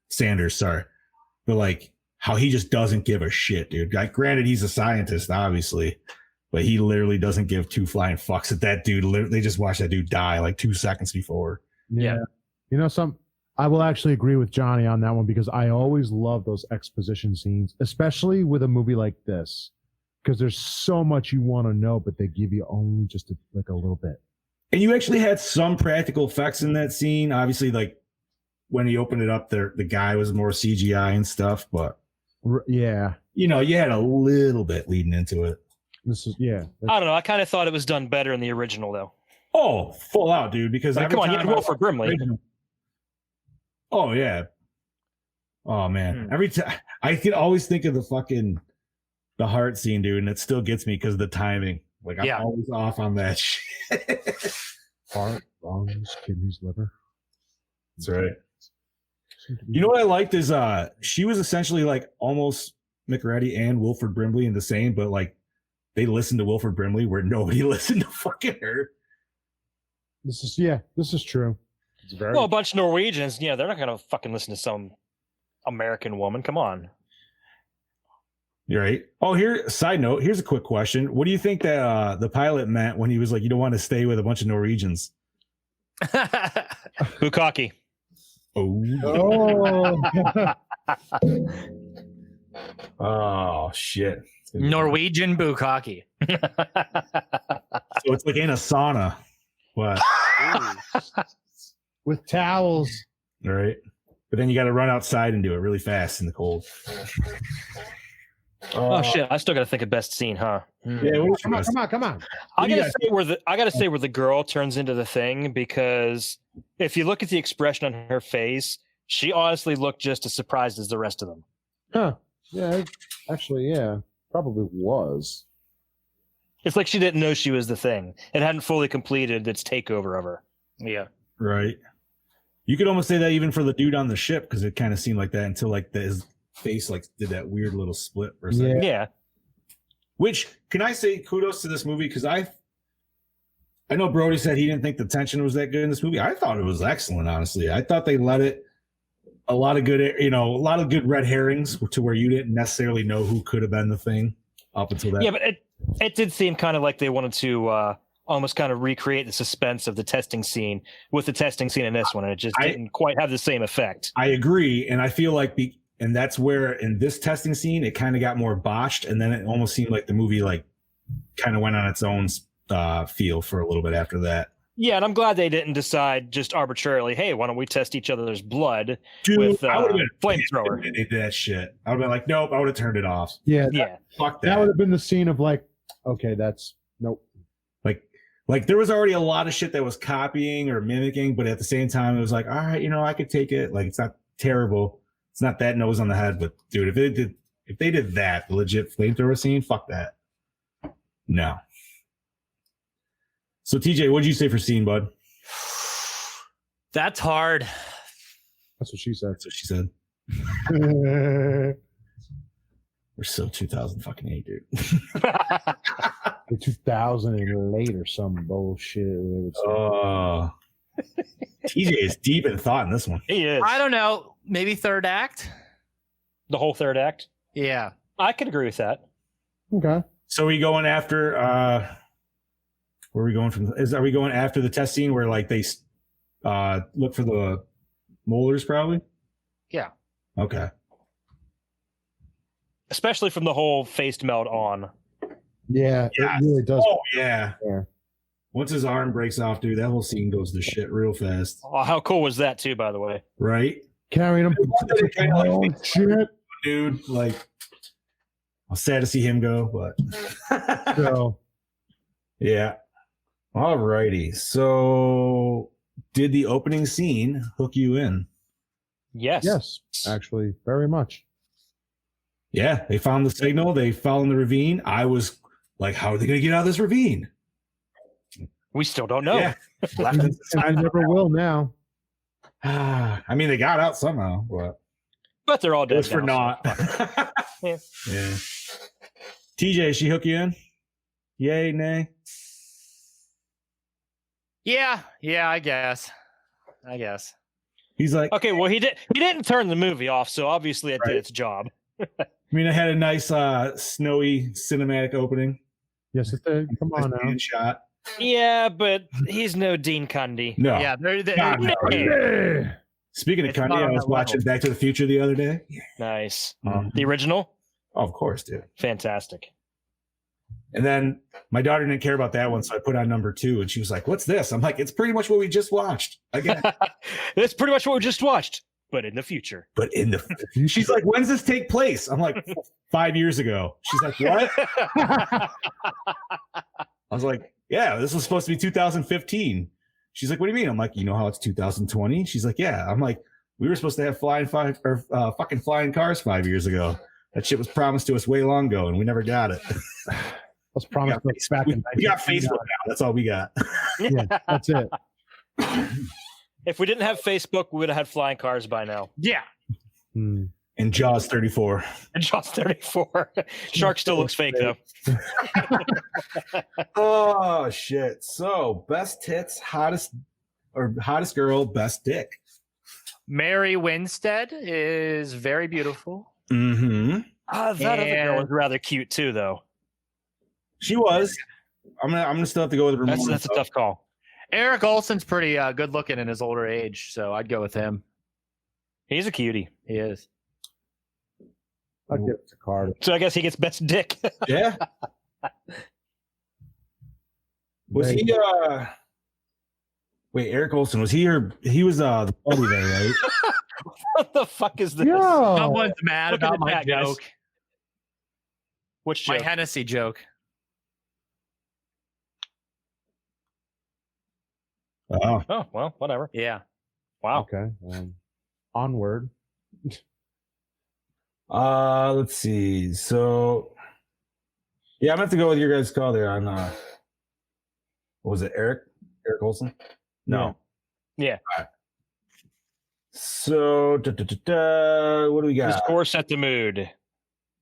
Sanders, sorry. But like how he just doesn't give a shit, dude. Like, granted, he's a scientist, obviously, but he literally doesn't give two flying fucks that dude. They just watched that dude die like 2 seconds before. Yeah. You know, I will actually agree with Johnny on that one because I always love those exposition scenes, especially with a movie like this, because there's so much you want to know, but they give you only just a little bit. And you actually had some practical effects in that scene. Obviously, like when he opened it up, the guy was more CGI and stuff, but yeah, you know, you had a little bit leading into it. I don't know. I kind of thought it was done better in the original, though. Oh, full out, dude. Because come on, you had Wilford Brimley. Oh yeah. Oh man. Every time I can always think of the heart scene, dude, and it still gets me because of the timing. Like, I'm always off on that shit. Heart, lungs, kidneys, liver. That's right. You know what I liked is she was essentially like almost McReady and Wilford Brimley in the same, but like they listened to Wilford Brimley where nobody listened to fucking her. This is true. It's very Well, a bunch of Norwegians, they're not going to fucking listen to some American woman. Come on. You're right. Oh, side note, here's a quick question. What do you think that the pilot meant when he was like, you don't want to stay with a bunch of Norwegians? Bukkake. Oh. Oh, shit. Norwegian bukkake. So it's like in a sauna. What? With towels. All right. But then you got to run outside and do it really fast in the cold. Oh shit! I still got to think of best scene, huh? Yeah, come on. I gotta say where the girl turns into the thing, because if you look at the expression on her face, she honestly looked just as surprised as the rest of them. Huh? Yeah, actually, yeah, probably was. It's like she didn't know she was the thing. It hadn't fully completed its takeover of her. Yeah. Right. You could almost say that even for the dude on the ship, because it kind of seemed like that until like his face like did that weird little split for a second. Yeah. Which, can I say kudos to this movie? Because I know Brody said he didn't think the tension was that good in this movie. I thought it was excellent, honestly. I thought they let it a lot of good red herrings to where you didn't necessarily know who could have been the thing up until that. Yeah, but it did seem kind of like they wanted to almost kind of recreate the suspense of the testing scene with the testing scene in this one, and it just didn't quite have the same effect. I agree, and I feel like and that's where in this testing scene it kind of got more botched, and then it almost seemed like the movie like kind of went on its own feel for a little bit after that. Yeah, and I'm glad they didn't decide just arbitrarily, hey, why don't we test each other's blood with I would have been flamethrower? They did that shit. I would have been like, nope. I would have turned it off. Yeah, fuck that. That would have been the scene of like, okay, that's nope. Like there was already a lot of shit that was copying or mimicking, but at the same time, it was like, all right, I could take it. Like, it's not terrible. It's not that nose on the head, but dude, if they did that, the legit flamethrower scene, fuck that. No. So TJ, what'd you say for scene, bud? That's hard. That's what she said. That's what she said. We're so 2008, dude. 2000 and later, some bullshit. TJ is deep in thought in this one. He is. I don't know. Maybe third act. The whole third act. Yeah, I could agree with that. Okay. So are we going after? Where are we going from? Are we going after the test scene where like they look for the molars? Probably. Yeah. Okay. Especially from the whole face melt on. Yeah, it really does. Oh yeah. Once his arm breaks off, dude, that whole scene goes to shit real fast. Oh, how cool was that too, by the way? Right? Carrying him. Oh shit, dude! Like, I'm sad to see him go, but so Yeah. All righty. So, did the opening scene hook you in? Yes. Yes, actually, very much. Yeah, they found the signal. They fell in the ravine. I was like, how are they going to get out of this ravine? We still don't know. Yeah. Left And I never will now. I mean, they got out somehow, but they're all dead. It's for now, naught. so Yeah. TJ, she hook you in? Yay, nay? Yeah, I guess. He's like, okay, well, he didn't turn the movie off, so obviously it did its job. I mean, it had a nice snowy cinematic opening. Yes, it did. Come on now. Shot. Yeah, but he's no Dean Cundy. No. Yeah, God, no. Speaking of Cundy, I was watching Back to the Future the other day. Nice. The original? Oh, of course, dude. Fantastic. And then my daughter didn't care about that one, so I put on number 2, and she was like, "What's this?" I'm like, "It's pretty much what we just watched." Again, it's pretty much what we just watched, but in the future. But in the she's like, "When does this take place?" I'm like, 5 years ago. She's like, "What?" I was like, "Yeah, this was supposed to be 2015." She's like, "What do you mean?" I'm like, "You know how it's 2020?" She's like, "Yeah." I'm like, "We were supposed to have fucking flying cars 5 years ago. That shit was promised to us way long ago, and we never got it." Was promised back in. We got Facebook now. That's all we got. Yeah, that's it. If we didn't have Facebook, we would have had flying cars by now. Yeah. And Jaws 34. And Jaws 34. Shark still looks fake though. Oh shit. So best tits, hottest girl, best dick. Mary Winstead is very beautiful. Mm-hmm. That other girl was rather cute too, though. She was. I'm gonna still have to go with Ramona. That's a tough call. Eric Olsen's pretty good looking in his older age, so I'd go with him. He's a cutie. He is. I'll give it to Carter. So I guess he gets best dick. Yeah. Was he wait, Eric Olsen, was he the buddy there, right? What the fuck is this? Yo. Someone's mad Look at about the my chat, guys. joke. Which My joke? Hennessy joke. Oh. Oh, well, whatever. Yeah. Wow. Okay. Onward. Let's see. So yeah, I'm gonna have to go with your guys' call there on what was it, Eric Olsen? No. Yeah. All right. So what do we got? The score set the mood.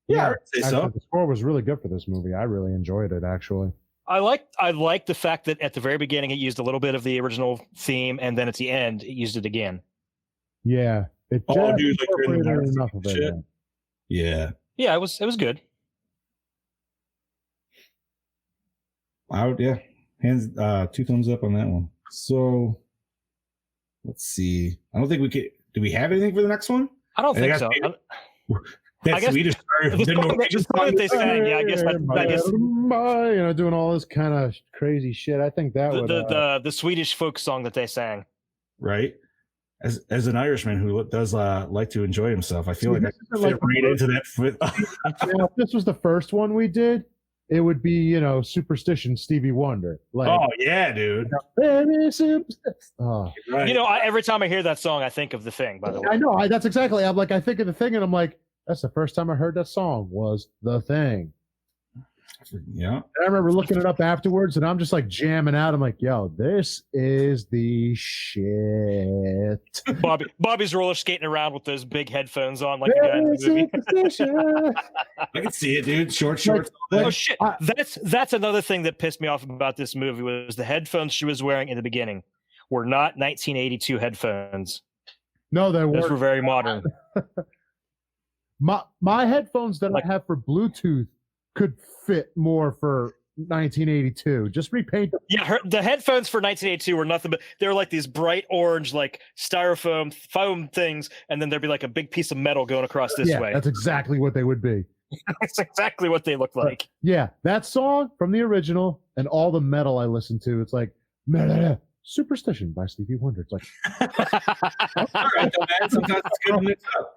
Yeah, I'd say Actually, so. the score was really good for this movie. I really enjoyed it, actually. I like the fact that at the very beginning it used a little bit of the original theme, and then at the end it used it again. Yeah. It Oh, just dude, like incorporated rhythm enough of it. shit. Yeah. Yeah. Yeah, it was good. Yeah. Hands 2 thumbs up on that one. So let's see. I don't think we could. Do we have anything for the next one? I don't think so. That I guess Swedish the song that they sang, yeah, I guess doing all this kind of crazy shit. I think that would the Swedish folk song that they sang. Right. As an Irishman who does like to enjoy himself, I feel like I could like fit right into that. Now, if this was the first one we did, it would be, Superstition Stevie Wonder. Like, Oh yeah, dude. Baby Superstition. Oh. Right. Every time I hear that song, I think of The Thing. By the way, I know. That's exactly. I'm like, I think of The Thing, and I'm like, that's the first time I heard that song was The Thing. Yeah. And I remember looking it up afterwards, and I'm just like jamming out. I'm like, yo, this is the shit. Bobby's roller skating around with those big headphones on, like the guy in the movie. I can see it, dude. Short shorts. Oh shit! That's another thing that pissed me off about this movie was the headphones she was wearing in the beginning were not 1982 headphones. No, they Those were weren't. very modern. My headphones that I have for Bluetooth could fit more for 1982. Just repaint them. Yeah, the headphones for 1982 were nothing but they were like these bright orange, like styrofoam foam things, and then there'd be like a big piece of metal going across this way. That's exactly what they would be. That's exactly what they look like. Yeah, that song from the original and all the metal I listened to, it's like Superstition by Stevie Wonder. It's like, All right, man. Sometimes it's good to mix up.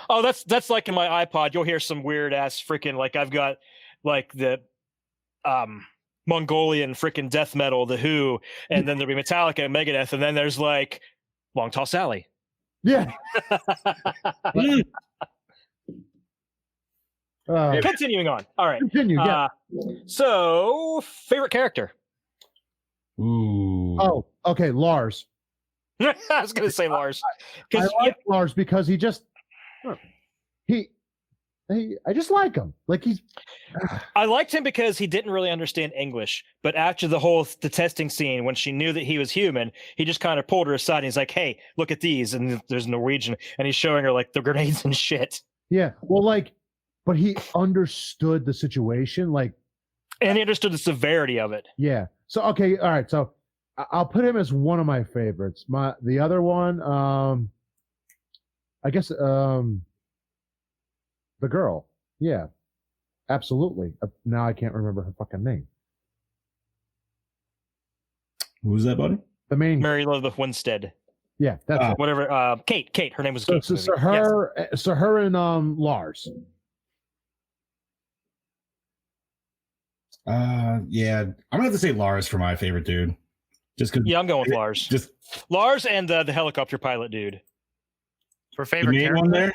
Oh, that's like in my iPod. You'll hear some weird ass freaking like I've got like the Mongolian freaking death metal, The Who, and then there'll be Metallica and Megadeth, and then there's like Long Tall Sally. Yeah. Continuing on. All right. Continue. Yeah. So, favorite character? Ooh. Oh, okay, Lars. I was going to say Lars. I like Lars because he just I just like him. Like I liked him because he didn't really understand English, but after the testing scene, when she knew that he was human, he just kind of pulled her aside and he's like, "Hey, look at these," and there's Norwegian, and he's showing her like the grenades and shit. Yeah, well, like, but he understood the situation, like, and he understood the severity of it. Yeah. So okay, all right. So I'll put him as one of my favorites. The other one, I guess, the girl. Yeah, absolutely. Now I can't remember her fucking name. Who's that, buddy? The main Mary Elizabeth Winstead. Yeah, that's whatever. Kate. Her name was Kate. So her and Lars. Yeah, I'm gonna have to say Lars for my favorite dude. Just because. Yeah, I'm going with Lars. Just Lars and the helicopter pilot dude. For favorite character one there.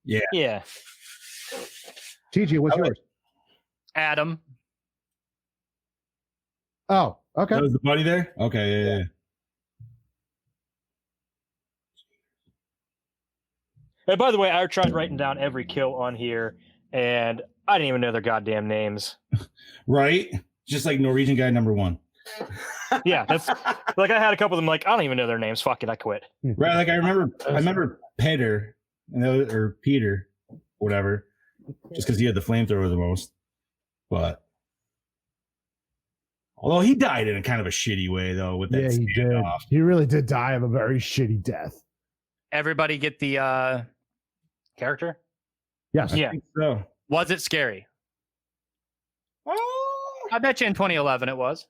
Yeah. Yeah. TG, what's yours? Adam. Oh, okay. That was the buddy there? Okay, yeah. And by the way, I tried writing down every kill on here, and I didn't even know their goddamn names. Right? Just like Norwegian guy number 1. Yeah, that's like I had a couple of them like, I don't even know their names. Fuck it, I quit. Right, like I remember Peter, or Peter, whatever, just because he had the flamethrower the most. But although he died in a kind of a shitty way, though, with that he did. off. He really did die of a very shitty death. Everybody get the character? Yes. Yeah. I think so. Was it scary? I bet you in 2011 it was.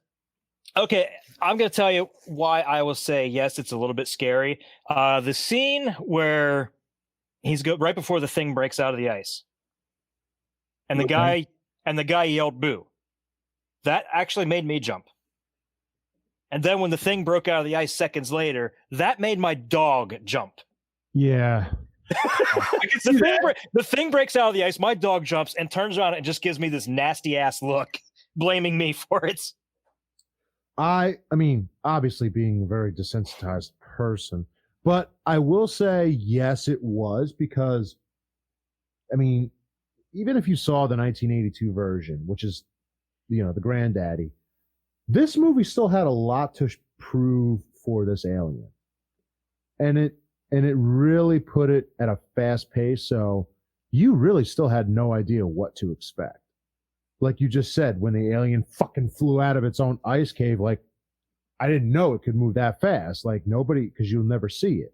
Okay, I'm going to tell you why I will say yes, it's a little bit scary. The scene where right before the thing breaks out of the ice, and the guy yelled "boo," that actually made me jump. And then when the thing broke out of the ice seconds later, that made my dog jump. Yeah. The thing breaks out of the ice, my dog jumps and turns around and just gives me this nasty ass look, blaming me for it. I mean, obviously being a very desensitized person, but I will say yes, it was, because, I mean, even if you saw the 1982 version, which is, the granddaddy, this movie still had a lot to prove for this alien, and it really put it at a fast pace. So you really still had no idea what to expect. Like you just said, when the alien fucking flew out of its own ice cave, like, I didn't know it could move that fast. Like, nobody, because you'll never see it.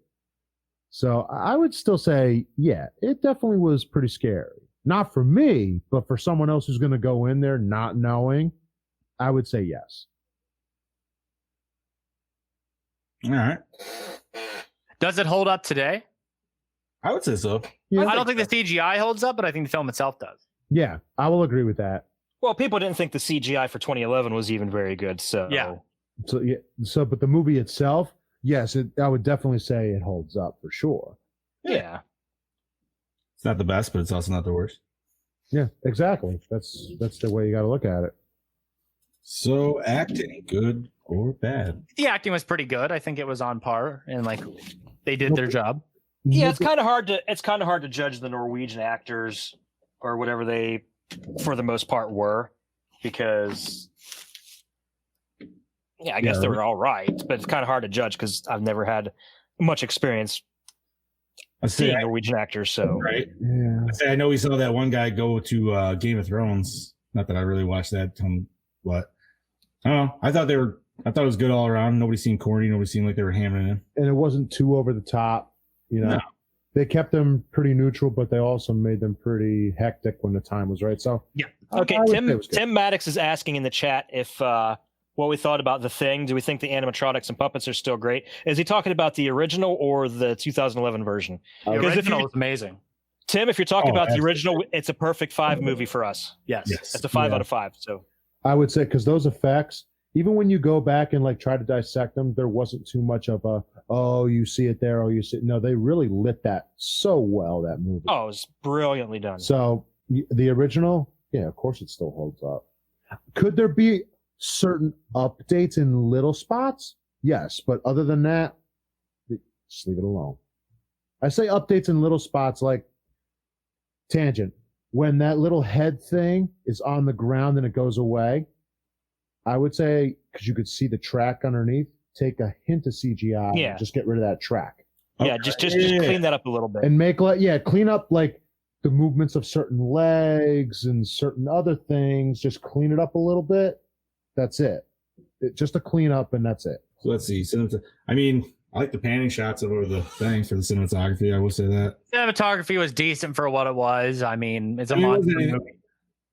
So I would still say, yeah, it definitely was pretty scary. Not for me, but for someone else who's going to go in there not knowing, I would say yes. All right. Does it hold up today? I would say so. Yeah, I don't think the CGI holds up, but I think the film itself does. Yeah, I will agree with that. Well, people didn't think the CGI for 2011 was even very good, so yeah. So, but the movie itself, yes, I would definitely say it holds up for sure. Yeah. It's not the best, but it's also not the worst. Yeah, exactly. That's the way you got to look at it. So, acting, good or bad? The acting was pretty good. I think it was on par, and like they did their job. Yeah, it's kind of hard to judge the Norwegian actors or whatever they, for the most part, were, because I guess they were all right, but it's kind of hard to judge because I've never had much experience seeing Norwegian actors. So right, yeah. I know we saw that one guy go to Game of Thrones. Not that I really watched that, but I don't know. I thought it was good all around. Nobody seemed corny. Nobody seemed like they were hammering it. And it wasn't too over the top. No. They kept them pretty neutral, but they also made them pretty hectic when the time was right. So yeah. Okay, Tim Maddox is asking in the chat if what we thought about The Thing. Do we think the animatronics and puppets are still great? Is he talking about the original or the 2011 version? The original is amazing. Tim, if you're talking about the original, it's a perfect 5 movie for us. Yes. It's a 5 out of 5. So I would say because those effects, even when you go back and like try to dissect them, there wasn't too much of a, oh, you see it there, oh, you see it. No, they really lit that so well, that movie. Oh, it was brilliantly done. So the original, yeah, of course it still holds up. Could there be certain updates in little spots? Yes, but other than that, just leave it alone. I say updates in little spots like tangent. When that little head thing is on the ground and it goes away, I would say, because you could see the track underneath, take a hint of CGI Yeah. and just get rid of that track. Yeah, just clean that up a little bit. And make clean up like the movements of certain legs and certain other things. Just clean it up a little bit. That's it. Just a clean up, and that's it. So let's see. I mean, I like the panning shots over the thing for the cinematography. I will say that. Cinematography was decent for what it was. I mean, it's a monster movie.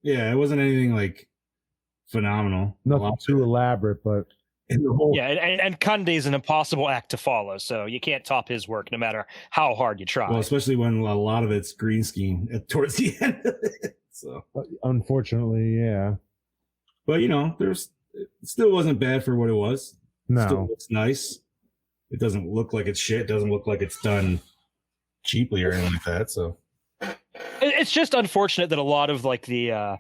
Yeah, it wasn't anything like phenomenal. Nothing too elaborate, but in the whole. Yeah, and Kunde is an impossible act to follow, so you can't top his work no matter how hard you try. Well, especially when a lot of it's green screen towards the end of it. So, unfortunately, yeah. But it still wasn't bad for what it was. No, it still looks nice. It doesn't look like it's shit. It doesn't look like it's done cheaply or anything like that. So it's just unfortunate that a lot of like the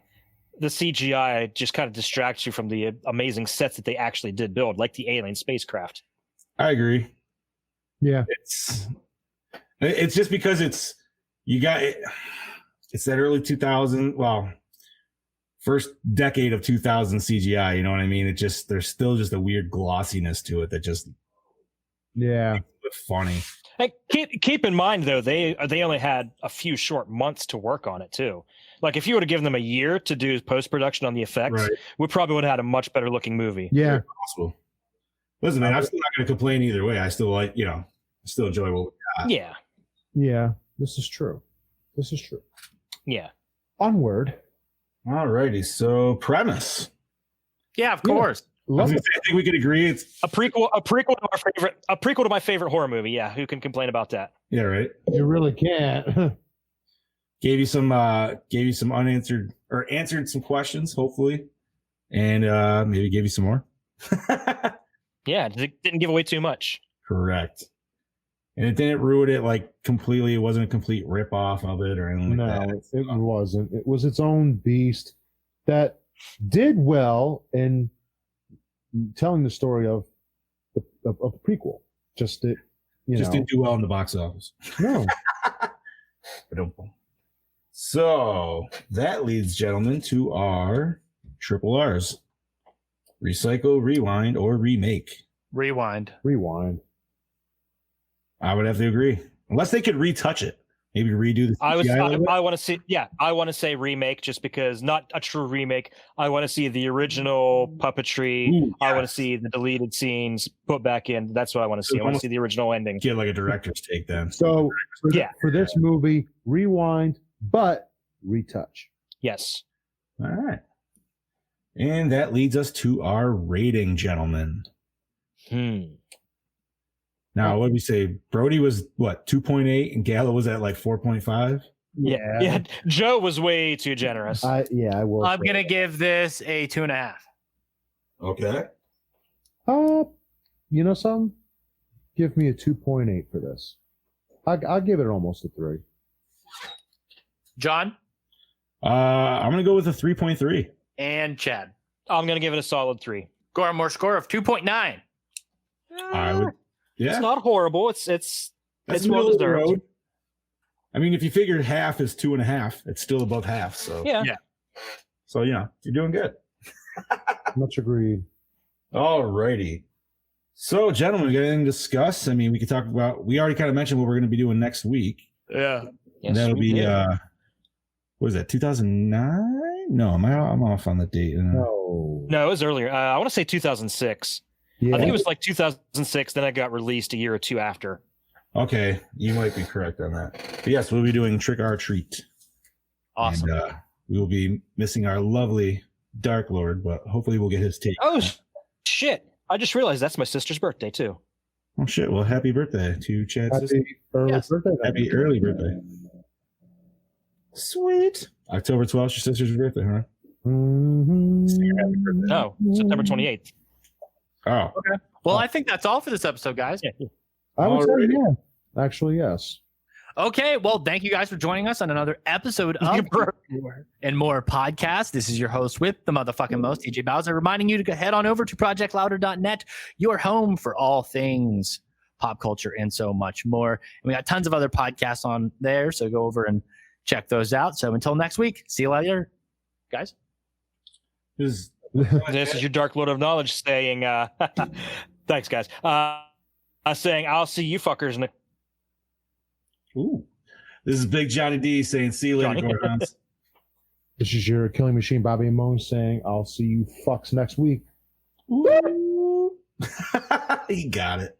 CGI just kind of distracts you from the amazing sets that they actually did build, like the alien spacecraft. I agree. Yeah, it's just because it's that early 2000. Well, first decade of 2000 CGI. You know what I mean? There's still just a weird glossiness to it that just. Yeah, funny. Hey, keep in mind though, they only had a few short months to work on it too. Like if you would have given them a year to do post production on the effects, right, we probably would have had a much better looking movie. Yeah, possible. Listen, man, I'm still not going to complain either way. I still I still enjoy what we got. Yeah, yeah, this is true. Yeah. Onward. All righty. So premise. Yeah, of course. I think we could agree it's a prequel to my favorite horror movie. Yeah, who can complain about that? Yeah, right. You really can't. Gave you some unanswered or answered some questions, hopefully, and maybe gave you some more. Yeah, it didn't give away too much. Correct. And it didn't ruin it like completely. It wasn't a complete rip off of it or anything like that. No, it wasn't. It was its own beast that did well in telling the story of the prequel. Just didn't do well in the box office. No. So that leads, gentlemen, to our triple R's: recycle, rewind, or remake. Rewind. I would have to agree, unless they could retouch it. Maybe redo the CGI I want to see. Yeah, I want to say remake, just because not a true remake. I want to see the original puppetry. Ooh, yes. I want to see the deleted scenes put back in. That's what I want to see. I want to see the original ending. Get like a director's take then. So for this movie, rewind, but retouch. Yes. All right. And that leads us to our rating, gentlemen. Now, what did we say? Brody was what, 2.8, and Gallo was at like 4.5? Yeah. Joe was way too generous. I will. I'm gonna give this a 2.5. Okay. You know something? Give me a 2.8 for this. I'll give it almost a 3. John? I'm gonna go with a 3.3. And Chad? I'm gonna give it a solid 3. Gore N More score of 2.9. I would. Yeah. It's not horrible. It's That's well middle of the deserved. road. I mean, if you figured half is 2.5, it's still above half. So Yeah. So you're doing good. Much agreed. All righty. So, gentlemen, we got anything to discuss? I mean, we could talk about. We already kind of mentioned what we're going to be doing next week. Yeah. And that'll be what is that? 2009? No, I'm off on the date. No, it was earlier. I want to say 2006. Yeah. I think it was like 2006. Then it got released a year or two after. Okay, you might be correct on that. But yes, we'll be doing Trick or Treat. Awesome. And, we will be missing our lovely Dark Lord, but hopefully we'll get his take. Oh shit! I just realized that's my sister's birthday too. Oh shit! Well, happy birthday to Chad's Happy sister. birthday. Happy early birthday. Sweet. October 12th, your sister's birthday, huh? No, September 28th. Oh, okay. Well, I think that's all for this episode, guys. I would say yeah. Actually, yes. Okay, well, thank you guys for joining us on another episode of Gore and More podcast. This is your host with the motherfucking most, DJ Bowser, reminding you to head on over to projectlouder.net, your home for all things pop culture and so much more. And we got tons of other podcasts on there, so go over and check those out. So until next week, see you later, guys. This is your Dark Lord of Knowledge saying, thanks, guys. Saying, I'll see you fuckers in the. Ooh. This is Big Johnny D saying, see you later, Gordons. This is your Killing Machine, Bobby Moon, saying, I'll see you fucks next week. He got it.